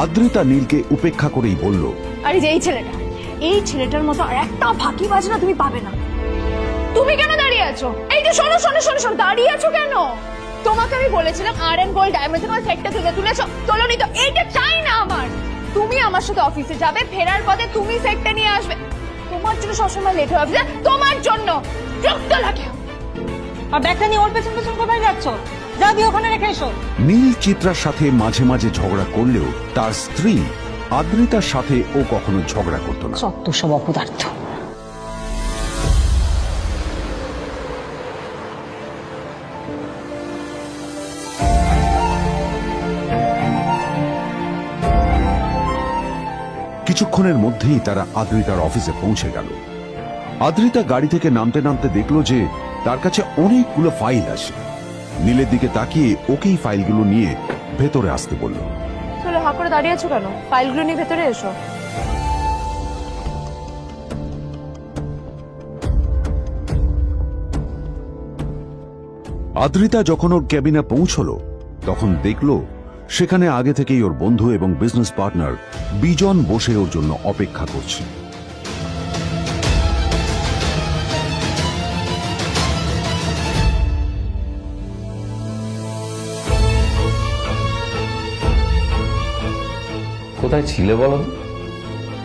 S1: আদ্রিতা নীলকে উপেক্ষা করেই বলল,
S7: আরে যে এই ছেলেটার মতো আর একটা ফাঁকিবাজ না তুমি পাবে না। তুমি কেন দাঁড়িয়ে আছো? এই যে শোনো শোনো শোনো শোনো, দাঁড়িয়ে আছো কেন? তোমাকে আমি বলেছিলাম R&B গোল্ড ডায়মন্ড তোমার সেটটা তুলেছো, তোলোনি তো। এইটা চাই না আমার। তুমি আমার সাথে অফিসে যাবে, ফেরার পথে তুমি সেটটা নিয়ে আসবে। তোমার জন্য সবসময় লেট হয়ে যাবে, তোমার জন্য রক্ত লাগে।
S5: আর ব্যাগটা নিয়ে ওর পেছন পেছন কোথায় যাচ্ছ? যা দিয়ে ওখানে রেখে এসো।
S1: নীল চিত্রার সাথে মাঝে মাঝে ঝগড়া করলেও তার স্ত্রী আদ্রিতার সাথে ও কখনো ঝগড়া করতো না।
S5: সত্য সব অপদার্থ।
S1: কিছুক্ষণের মধ্যেই তারা আদ্রিতার অফিসে পৌঁছে গেল। আদ্রিতা গাড়ি থেকে নামতে নামতে দেখলো যে তার কাছে অনেকগুলো ফাইল আছে। নীলের দিকে তাকিয়ে ওকেই ফাইলগুলো নিয়ে ভেতরে আসতে বলল।
S7: চলো, হা করে দাঁড়িয়ে আছো কেন? ফাইলগুলো নিয়ে ভেতরে এসো।
S1: আদ্রিতা যখন ওর ক্যাবিনে পৌঁছলো তখন দেখলো সেখানে আগে থেকেই ওর বন্ধু এবং বিজনেস পার্টনার বিজন বসে ওর জন্য অপেক্ষা করছে।
S6: কোথায় ছিলে বলো?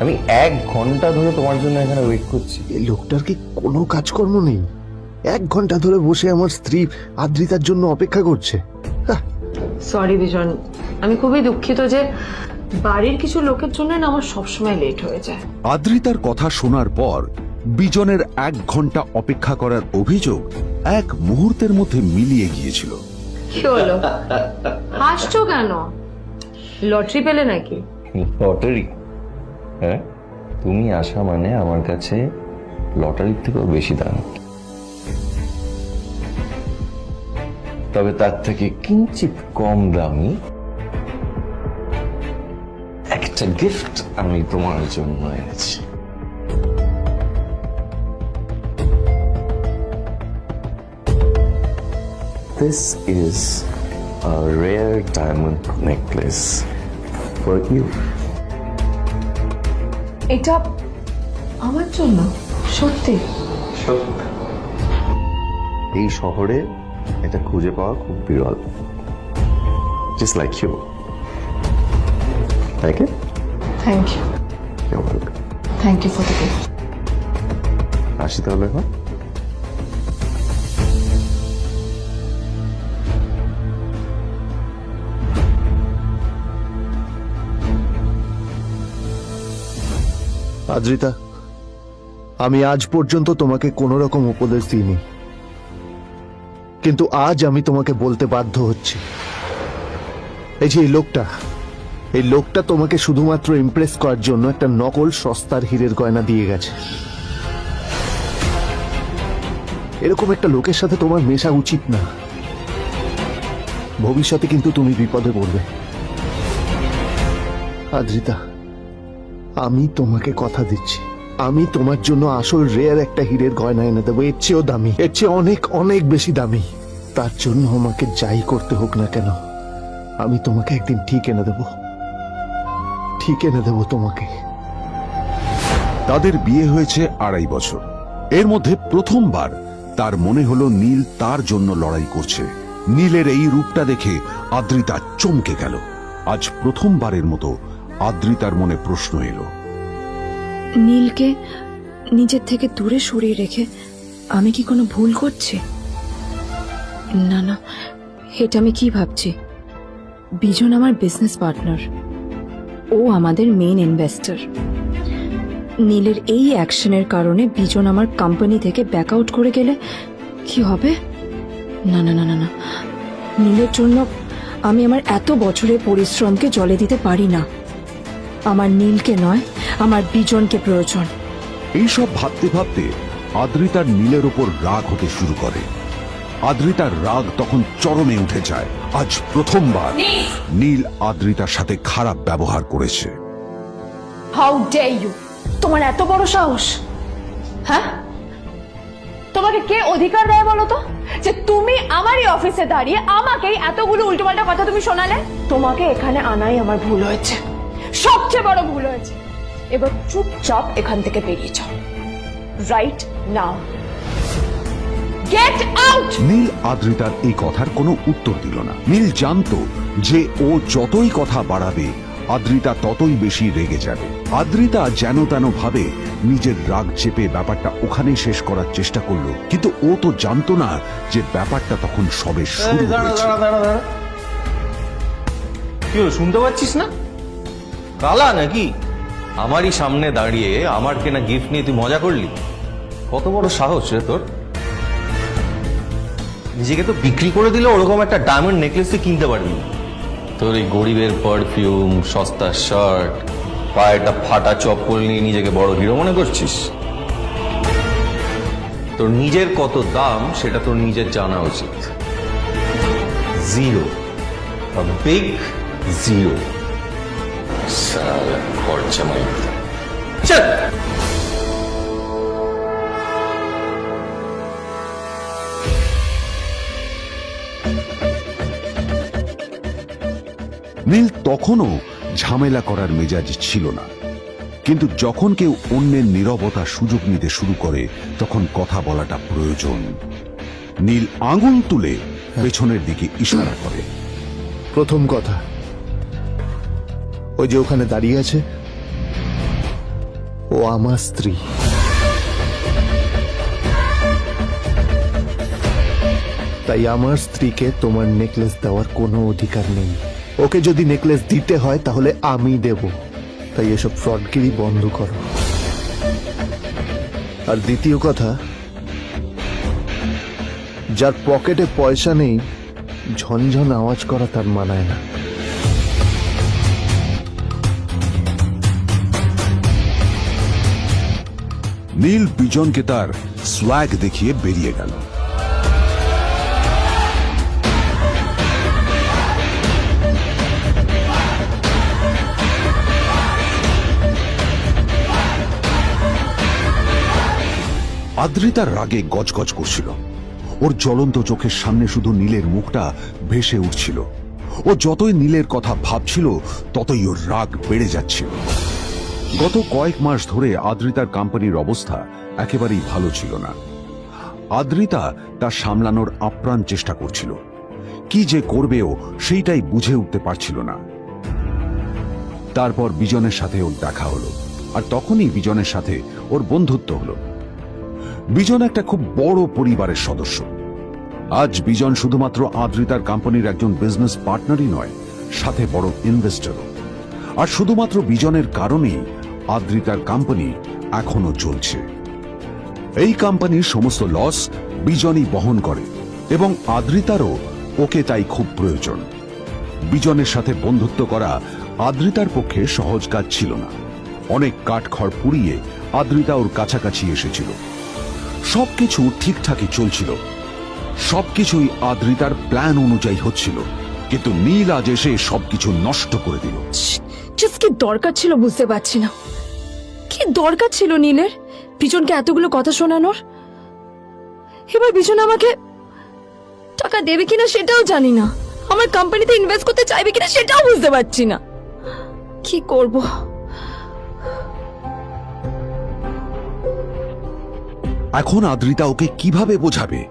S6: আমি 1 ঘন্টা ধরে তোমার জন্য এখানে ওয়েট করছি।
S3: এই লোকটার কি কোনো কাজকর্ম নেই? 1 ঘন্টা ধরে বসে আমার স্ত্রী আদ্রিতার জন্য অপেক্ষা করছে।
S2: সরি বিজন, আমি খুবই দুঃখিত যে বাড়ির কিছু লোকের জন্য না আমার সবসময় লেট হয়ে যায়।
S1: আদ্রিতার কথা শোনার পর বিজনের 1 ঘন্টা অপেক্ষা করার অভিযোগ 1 মুহূর্তের মধ্যে মিলিয়ে গিয়েছিল।
S2: কি হলো? হাসছো কেন? লটারি পেলে নাকি?
S6: লটারি? হ্যাঁ, তুমি আসা মানে আমার কাছে লটারির থেকেও বেশি দাম। তবে তার থেকে কিঞ্চিত কম দামি একটা গিফট আমি তোমার জন্য এনেছি। This is a rare diamond necklace for you.
S2: এটা আমার জন্য? সত্যি?
S12: সত্যি। এই শহরে এটা খুঁজে পাওয়া খুব বিরল। Just like you. Like it?
S2: Thank you.
S12: You're welcome.
S2: Thank you for the gift.
S12: আসি তাহলে এখন।
S3: আদ্রিতা, আমি আজ পর্যন্ত তোমাকে কোনো রকম উপদেশ দিইনি, কিন্তু আজ আমি তোমাকে বলতে বাধ্য হচ্ছি। এই যে এই লোকটা তোমাকে শুধুমাত্র ইমপ্রেস করার জন্য একটা নকল সস্তার হীরের গয়না দিয়ে গেছে। এরকম একটা লোকের সাথে তোমার মেশা উচিত না। ভবিষ্যতে কিন্তু তুমি বিপদে পড়বে। আদ্রিতা, আমি তোমাকে কথা দিচ্ছি, আমি তোমার জন্য আসল রেয়ার একটা হীরের গয়না এনে দেবো, এর চেয়েও দামি, এর চেয়ে অনেক অনেক বেশি দামি। তার জন্য আমাকে যাই করতে হোক না কেন, আমি তোমাকে একদিন ঠিক এনে দেবো তোমাকে।
S1: তাদের বিয়ে হয়েছে 2.5 বছর। এর মধ্যে প্রথমবার তার মনে হলো নীল তার জন্য লড়াই করছে। নীলের এই রূপটা দেখে আদ্রিতা চমকে গেল। আজ প্রথমবারের মতো আদ্রিতার মনে প্রশ্ন এলো,
S2: নীলকে নিজের থেকে দূরে সরিয়ে রেখে আমি কি কোনো ভুল করছি? না না, এটা আমি কি ভাবছি? বিজন আমার বিজনেস পার্টনার, ও আমাদের মেইন ইনভেস্টর। নীলের এই অ্যাকশনের কারণে বিজন আমার কোম্পানি থেকে ব্যাক আউট করে গেলে কি হবে? না না না না না, নীলের জন্য আমি আমার এত বছরের পরিশ্রমকে জলে দিতে পারি না। আমার নীলকে নয়, আমার বিজনকে প্রয়োজন।
S1: এইসব ভাবতে ভাবতে আদ্রিতার নীলের ওপর রাগ হতে শুরু করে। আদ্রিতার রাগ তখন চরমে উঠে যায়। আজ প্রথমবার নীল আদ্রিতার সাথে খারাপ ব্যবহার করেছে।
S7: How dare you! তোমার এত বড় সাহস! হ্যাঁ, তোমাকে কে অধিকার দেয় বলো তো যে তুমি আমারই অফিসে দাঁড়িয়ে আমাকেই এতগুলো উল্টোপাল্টা কথা তুমি শোনালে? তোমাকে এখানে আনাই আমার ভুল হয়েছে, সবচেয়ে বড় ভুল হয়েছে। এবার চুপচাপ এখান থেকে বেরিয়ে যাও, right now. Get out!
S1: Neel আদ্রিতার এই কথার কোনো উত্তর দিল না। নীল জানতো যে ও যতই কথা বাড়াবে আদ্রিতা ততই বেশি রেগে যাবে। আদ্রিতা যেন তেন ভাবে নিজের রাগ চেপে ব্যাপারটা ওখানেই শেষ করার চেষ্টা করলো, কিন্তু ও তো জানতো না যে ব্যাপারটা তখন সবে শুরু হয়েছে।
S6: কি হলো, শুনতে পাচ্ছিস না? কালা নাকি? আমারই সামনে দাঁড়িয়ে আমার কেনা গিফট নিয়ে তুই মজা করলি? কত বড় সাহস রে তোর! নিজেকে তো বিক্রি করে দিলে ওরকম একটা ডায়মন্ড নেকলেস তুই কিনতে পারবি না। তোর এই গরিবের পারফিউম, সস্তা শার্ট, পায়েটা ফাটা চপ্পল নিয়ে নিজেকে বড় হিরো মনে করছিস? তোর নিজের কত দাম সেটা তোর নিজের জানা উচিত। Zero, big zero. সালা খরচা মাই। চল।
S1: নীল তখনও ঝামেলা করার মেজাজ ছিল না, কিন্তু যখন কেউ অন্যের নীরবতা সুযোগ নিতে শুরু করে তখন কথা বলাটা প্রয়োজন। নীল আঙুল তুলে পেছনের দিকে ইশারা করে।
S3: প্রথম কথা, ওই যে ওখানে দাঁড়িয়ে আছে, ও আমার স্ত্রী। তাই আমার স্ত্রীকে তোমার নেকলেস দেওয়ার কোনো অধিকার নেই। ওকে যদি নেকলেস দিতে হয় তাহলে আমি দেব। তাই এসব ফ্রডগিরি বন্ধ করো। আর দ্বিতীয় কথা, যার পকেটে পয়সা নেই ঝনঝন আওয়াজ করা তার মানায় না।
S1: নীল বিজনকে তার সোয়াগ দেখিয়ে বেরিয়ে গেল। আদ্রিতার রাগে গজগজ করছিল। ওর জ্বলন্ত চোখের সামনে শুধু নীলের মুখটা ভেসে উঠছিল। ও যতই নীলের কথা ভাবছিল ততই ওর রাগ বেড়ে যাচ্ছিল। গত কয়েক মাস ধরে আদ্রিতার কোম্পানির অবস্থা একেবারেই ভালো ছিল না। আদ্রিতা তা সামলানোর আপ্রাণ চেষ্টা করছিল। কি যে করবেও সেইটাই বুঝে উঠতে পারছিল না। তারপর বিজনের সাথে ওর দেখা হলো, আর তখনই বিজনের সাথে ওর বন্ধুত্ব হলো। বিজন একটা খুব বড় পরিবারের সদস্য। আজ বিজন শুধুমাত্র আদ্রিতার কোম্পানির একজন বিজনেস পার্টনারই নয়, সাথে বড় ইনভেস্টরও। আর শুধুমাত্র বিজনের কারণেই আদ্রিতার কোম্পানি এখনো চলছে। এই কোম্পানির সমস্ত লস বিজনই বহন করে এবং আদ্রিতারও ওকে তাই খুব প্রয়োজন। বিজনের সাথে বন্ধুত্ব করা আদ্রিতার পক্ষে সহজ কাজ ছিল না। অনেক কাঠখড় পুড়িয়ে আদ্রিতা ওর কাছাকাছি এসেছিল। সবকিছু ঠিকঠাকই চলছিল, সবকিছুই আদ্রিতার প্ল্যান অনুযায়ী হচ্ছিল, কিন্তু নীল আজ এসে সবকিছু নষ্ট করে দিল।
S2: কি দরকার ছিল বুঝতে পারছি না। কি দরকার ছিল নীলের বিজনকে এতগুলো কথা শোনানোর? এবার বিজন আমাকে টাকা দেবে কিনা সেটাও জানি না, আমার কোম্পানিতে ইনভেস্ট করতে চাইবে কিনা সেটাও বুঝতে পারছি না। কি করব?
S1: এখন আদ্রিতা ওকে কিভাবে বোঝাবে?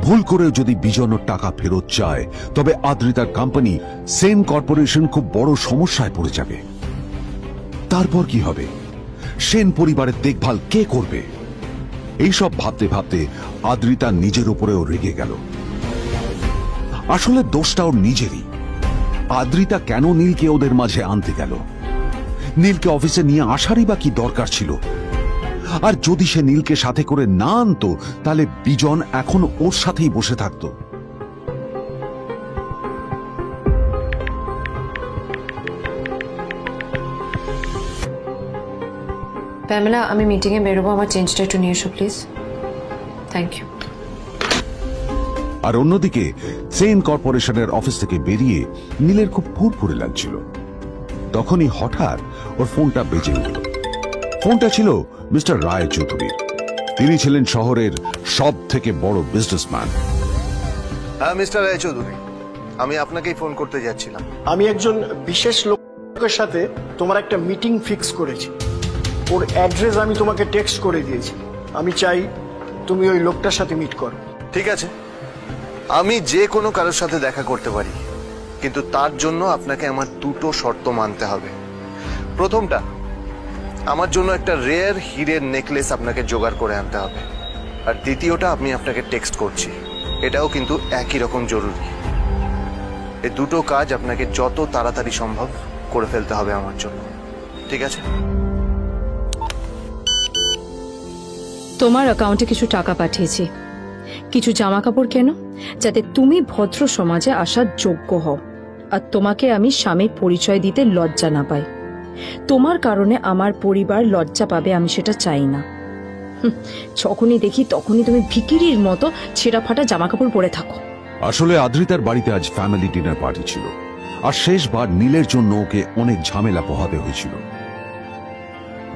S1: ভুল করে যদি বিজন ওর টাকা ফেরত চায় তবে আদ্রিতার কোম্পানি সেন কর্পোরেশন খুব বড় সমস্যায় পড়ে যাবে। তারপর কি হবে? সেন পরিবারের দেখভাল কে করবে? এইসব ভাবতে ভাবতে আদ্রিতা নিজের উপরেও রেগে গেল। আসলে দোষটা ওর নিজেরই। আদ্রিতা কেন নীলকে ওদের মাঝে আনতে গেল? নীলকে অফিসে নিয়ে আসারই বা কি দরকার ছিল? আর যদি সে নীলকে সাথে করে না আনতো তাহলে বিজন এখন ওর সাথেই বসে থাকতো।
S7: প্যামেলা, আমি মিটিংয়ে বেরোবো, আমার চেঞ্জটা একটু নিয়ে এসো প্লিজ। Thank you.
S1: আর অন্যদিকে সেন কর্পোরেশনের অফিস থেকে বেরিয়ে নীলের খুব ফুরফুরে লাগছিল। তখনই হঠাৎ ওর ফোনটা বেজে উঠল। ফোনটা ছিল মিস্টার রায় চৌধুরী। তিনি ছিলেন শহরের সব থেকে বড় বিজনেসম্যান।
S3: হ্যাঁ মিস্টার রায় চৌধুরী, আমি আপনাকেই ফোন করতে যাচ্ছিলাম।
S8: আমি একজন বিশেষ লোকের সাথে তোমার একটা মিটিং ফিক্স করেছি। ওর অ্যাড্রেস আমি তোমাকে টেক্সট করে দিয়েছি। আমি চাই তুমি ওই লোকটার সাথে মিট করো।
S3: ঠিক আছে, আমি যে কোনো কারোর সাথে দেখা করতে পারি, কিন্তু তার জন্য আপনাকে আমার দুটো শর্ত মানতে হবে। প্রথমটা, আমার জন্য একটা রেয়ার হীরের নেকলেস আপনাকে জোগাড় করে আনতে হবে। আর দ্বিতীয়টা, আমি আপনাকে টেক্সট করছি, এটাও কিন্তু একই রকম জরুরি। এই দুটো কাজ আপনাকে যত তাড়াতাড়ি সম্ভব করে ফেলতে হবে আমার জন্য, ঠিক আছে?
S2: তোমার অ্যাকাউন্টে কিছু টাকা পাঠিয়েছি, কিছু জামা কাপড় কেন, যাতে তুমি ভদ্র সমাজে আসার যোগ্য হও আর তোমাকে আমি স্বামীর পরিচয় দিতে লজ্জা না পাই। তোমার কারণে আমার পরিবার লজ্জা পাবে, আমি সেটা চাই না। যখনই দেখি তখনই তুমি ভিখিরির মতো ছেঁড়া ফাটা জামা কাপড় পরে থাকো।
S1: আসলে আদ্রিতার বাড়িতে আজ ফ্যামিলি ডিনার পার্টি ছিল, আর শেষবার নীলের জন্য ওকে অনেক ঝামেলা পোহাতে হয়েছিল।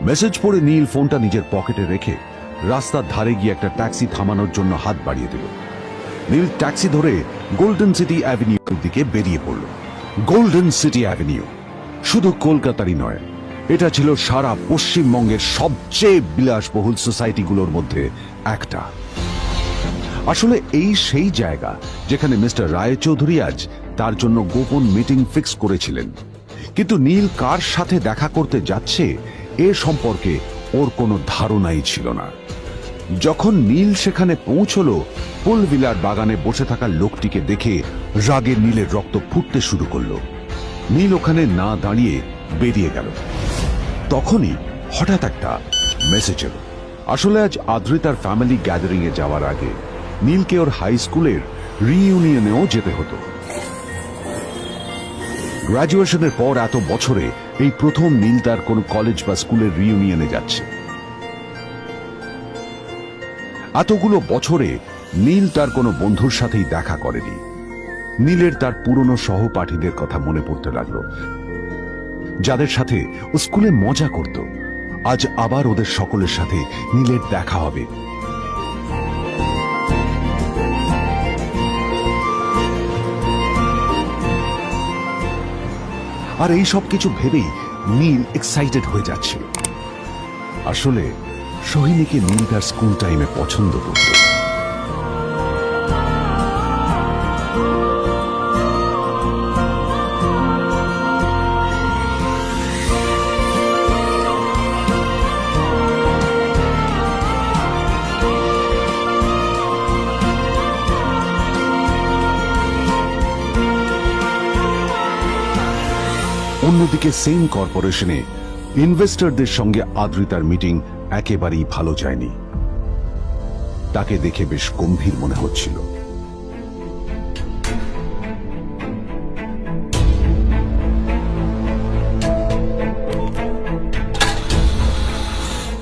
S1: মেসেজ পড়ে নীল ফোনটা নিজের পকেটে রেখে রাস্তার ধারে গিয়ে একটা ট্যাক্সি থামানোর জন্য হাত বাড়িয়ে দিল। নীল ট্যাক্সি ধরে গোল্ডেন সিটি অ্যাভিনিউর দিকে বেরিয়ে পড়ল। গোল্ডেন সিটি অ্যাভিনিউ শুধু কলকাতারই নয়, এটা ছিল সারা পশ্চিমবঙ্গের সবচেয়ে বিলাসবহুল সোসাইটিগুলোর মধ্যে একটা। আসলে এই সেই জায়গা যেখানে মিস্টার রায় চৌধুরী আজ তার জন্য গোপন মিটিং ফিক্স করেছিলেন। কিন্তু নীল কার সাথে দেখা করতে যাচ্ছে এ সম্পর্কে ওর কোনো ধারণাই ছিল না। যখন নীল সেখানে পৌঁছলো, পুলভিলার বাগানে বসে থাকা লোকটিকে দেখে রাগে নীলের রক্ত ফুটতে শুরু করলো। নীল ওখানে না দাঁড়িয়ে বেরিয়ে গেল। তখনই হঠাৎ একটা মেসেজ এলো। আসলে আজ আদ্রিতার ফ্যামিলি গ্যাদারিং এ যাওয়ার আগে নীলকে ওর হাই স্কুলের রিইউনিয়নেও যেতে হতো। গ্র্যাজুয়েশনের পর এত বছরে এই প্রথম নীল তার কোন কলেজ বা স্কুলের রিইউনিয়নে যাচ্ছে। এতগুলো বছরে নীল তার কোনো বন্ধুর সাথেই দেখা করেনি। নীলের তার পুরনো সহপাঠীদের কথা মনে পড়তে লাগলো, যাদের সাথে ও স্কুলে মজা করত। আজ আবার ওদের সকলের সাথে নীলের দেখা হবে। আর এই সব কিছু ভেবেই নীল এক্সাইটেড হয়ে যাচ্ছে। আসলে সোহিনীকে নীল তার স্কুল টাইমে পছন্দ করত। অন্যদিকে সেন কর্পোরেশনে ইনভেস্টরদের সঙ্গে আদ্রিতার মিটিং একেবারেই ভালো যায়নি। তাকে দেখে বেশ গম্ভীর মনে হচ্ছিল।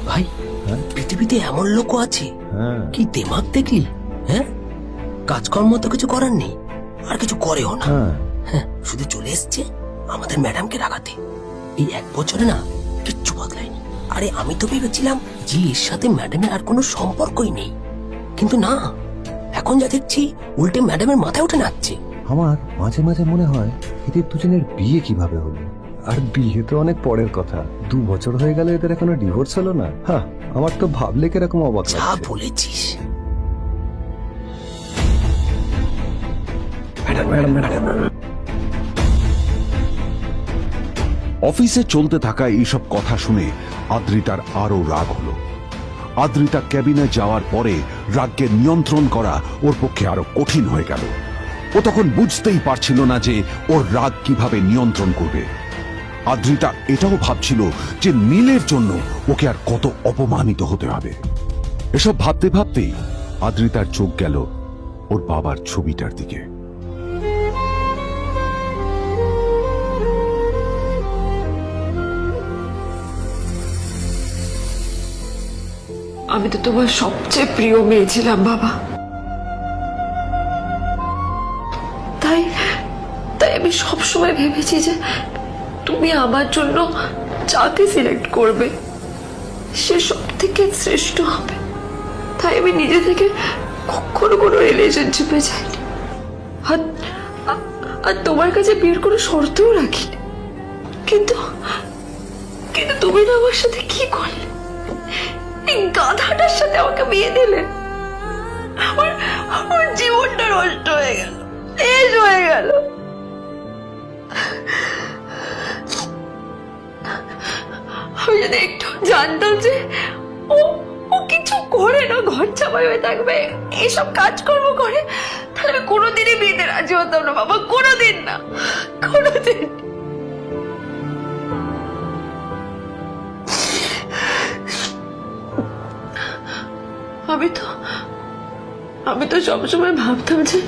S9: ভাই পৃথিবীতে এমন লোক আছে, কি দেমাগ দেখলি? হ্যাঁ, কাজকর্ম তো কিছু করার নেই, আর কিছু করেও না। হ্যাঁ, শুধু চলে এসছে আমাদের ম্যাডামকে রাখাতে। এই 1 বছরে না কিচ্ছু বদলায়নি। আরে আমি তো ভেবেছিলাম যে এর সাথে ম্যাডামের আর কোনো সম্পর্কই নেই, কিন্তু না, এখন যা দেখছি উল্টে ম্যাডামের মাথায় উঠে নাচছে।
S10: আমার মাঝে মাঝে মনে হয় এদের দুজনের বিয়ে কিভাবে হলো। আর বিয়ে তো অনেক পরের কথা, 2 বছর হয়ে গেল এদের এখনো ডিভোর্স হলো না। হ্যাঁ, আমার তো ভাবলে কিরকম অবাক
S9: যা
S10: লাগছে।
S9: বলেছিস।
S1: অফিসে চলতে থাকা এইসব কথা শুনে আদ্রিতার আরো রাগ হলো। আদ্রিতা ক্যাবিনে যাওয়ার পরে রাগকে নিয়ন্ত্রণ করা ওর পক্ষে আরো কঠিন হয়ে গেল। ও তখন বুঝতেই পারছিল না যে ওর রাগ কিভাবে নিয়ন্ত্রণ করবে। আদ্রিতা এটাও ভাবছিল যে নীলের জন্য ওকে আর কত অপমানিত হতে হবে। এসব ভাবতে ভাবতেই আদ্রিতার চোখ গেল ওর বাবার ছবিটার দিকে।
S7: আমি তো তোমার সবচেয়ে প্রিয় মেয়ে ছিলাম বাবা, তাই তাই আমি সবসময় ভেবেছি যে তুমি আমার জন্য যাকে সিলেক্ট করবে সে সব থেকে শ্রেষ্ঠ হবে। তাই আমি নিজে থেকে কখনো কোনো রিলেশনশিপে যাইনি, আর তোমার কাছে বিয়ের কোনো শর্তও রাখিনি। কিন্তু কিন্তু তুমি না আমার সাথে কি করলে? এই গাধাটার সাথে আমাকে বিয়ে দিলে। আমার জীবনটা নষ্ট হয়ে গেল, শেষ হয়ে গেল। আমি যদি একটু জানতাম যে ও কিছু করে না, ঘর চাপাই হয়ে থাকবে, এসব কাজকর্ম করে, তাহলে আমি কোনোদিনই বিয়েতে রাজি হতাম না বাবা, কোনোদিন না, কোনোদিন। আমি তো সবসময় ভাবতাম যে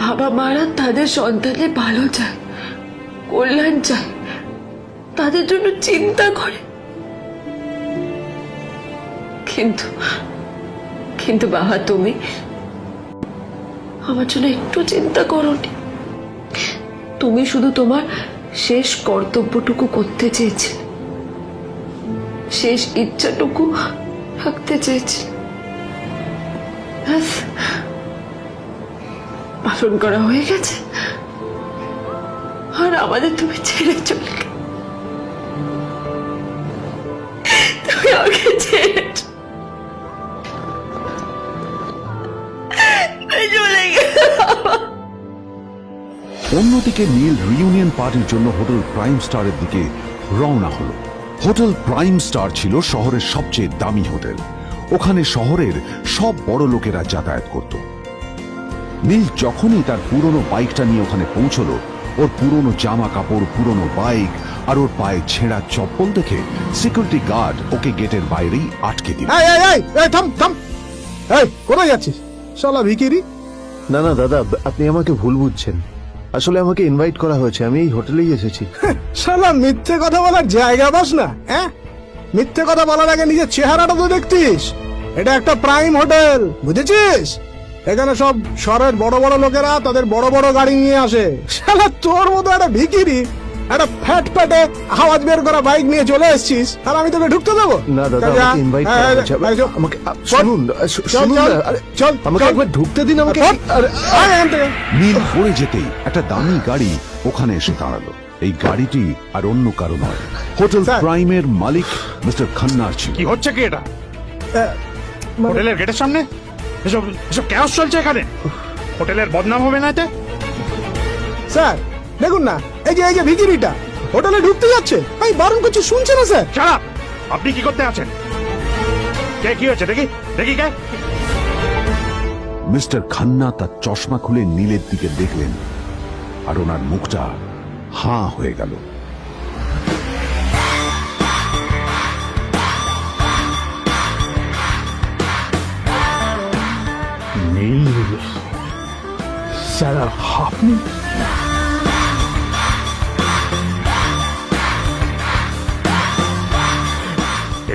S7: বাবা মারা তাদের সন্তানের ভালো চায়, কল্যাণ চায়, তাদের জন্য চিন্তা করে। কিন্তু বাবা, তুমি আমার জন্য একটু চিন্তা করোনি। তুমি শুধু তোমার শেষ কর্তব্যটুকু করতে চেয়েছিলে, শেষ ইচ্ছাটুকু রাখতে চেয়েছিলে, পালন করা হয়ে গেছে, আর আমাদের তুমি ছেড়ে চলে গেলে। তুমি আমাকে ছেড়ে চলে গেলে।
S1: অন্যদিকে নীল রিউনিয়ন পার্টির জন্য হোটেল প্রাইম স্টারের দিকে রওনা হলো। হোটেল প্রাইম স্টার ছিল শহরের সবচেয়ে দামি হোটেল। ওখানে শহরের সব বড় লোকেরা যাতায়াত করত। নীল যখনই তার পুরনো বাইকটা নিয়ে ওখানে পৌঁছলো, ওর পুরনো জামা কাপড়, পুরনো বাইক আর ওর পায়ে ছেঁড়া চপ্পল দেখে সিকিউরিটি গার্ড ওকে গেটের বাইরেই আটকে দিল।
S11: থাম থাম, এই কোথায় যাচ্ছিস শালা ভিখিরি?
S3: না না দাদা, আপনি আমাকে ভুল বুঝছেন। আসলে আমাকে ইনভাইট করা হয়েছে, আমি এই হোটেলেই এসেছি।
S11: শালা মিথ্যে কথা বলার জায়গা পাস না? হ্যাঁ, মিথ্যে কথা বলার আগে নিজের চেহারাটা তো দেখতিস। এটা একটা প্রাইম হোটেল, বুঝেছিস? এখানে সব শহরের বড় বড় লোকেরা তাদের বড় বড় গাড়ি নিয়ে আসে। শালা তোর মতো একটা ভিখিরি একটা ফ্যাট প্যাটে আওয়াজ বের করা বাইক নিয়ে চলে এসেছিস, আর আমি তোকে ঢুকতে দেবো
S3: না? দাদা, আমাকে ইনভাইট করা হয়েছে। আমাকে শুনুন, চল আমাকে একবার ঢুকতে দিন আমাকে।
S1: নীল পড়ে যেতেই একটা দামি গাড়ি ওখানে এসে দাঁড়ালো। এই গাড়িটি আর অন্য কারো নয়, হোটেল প্রাইমের মালিক মিস্টার খান্নার ছিল।
S13: কি হচ্ছে কি এটা? হোটেলের গেটের সামনে এসব এসব ক্যাশ চলছে এখানে। হোটেলের বদনাম হবে না এতে?
S11: স্যার দেখুন না, এই যে ভিখিরিটা হোটেলে ঢুকতে যাচ্ছে, আমি বারণ করছি, শুনছে না স্যার?
S13: Shut up! আপনি কি করতে আছেন? কে কি হয়েছে দেখি দেখি কে?
S1: মিস্টার খান্না তার চশমা খুলে নীলের দিকে দেখলেন, আর ওনার মুখটা হাঁ হয়ে গেল।
S13: স্যার আপনি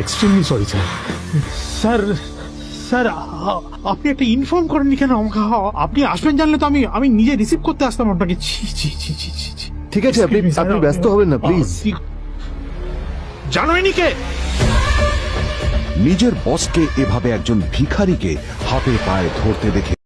S13: extremely sorry sir sir sir আপনি একটা ইনফর্ম করেননি কেন আমাকে? আপনি আসবেন জানলে তো আমি নিজে রিসিভ করতে আসতাম আপনাকে। ছি ছি ছি ছি ছি ছি।
S3: ঠিক আছে, আপনি ব্যস্ত হবেন না প্লিজ।
S13: জানোইনি কে?
S1: নিজের বসকে এভাবে একজন ভিখারিকে হাতে পায়ে ধরতে দেখে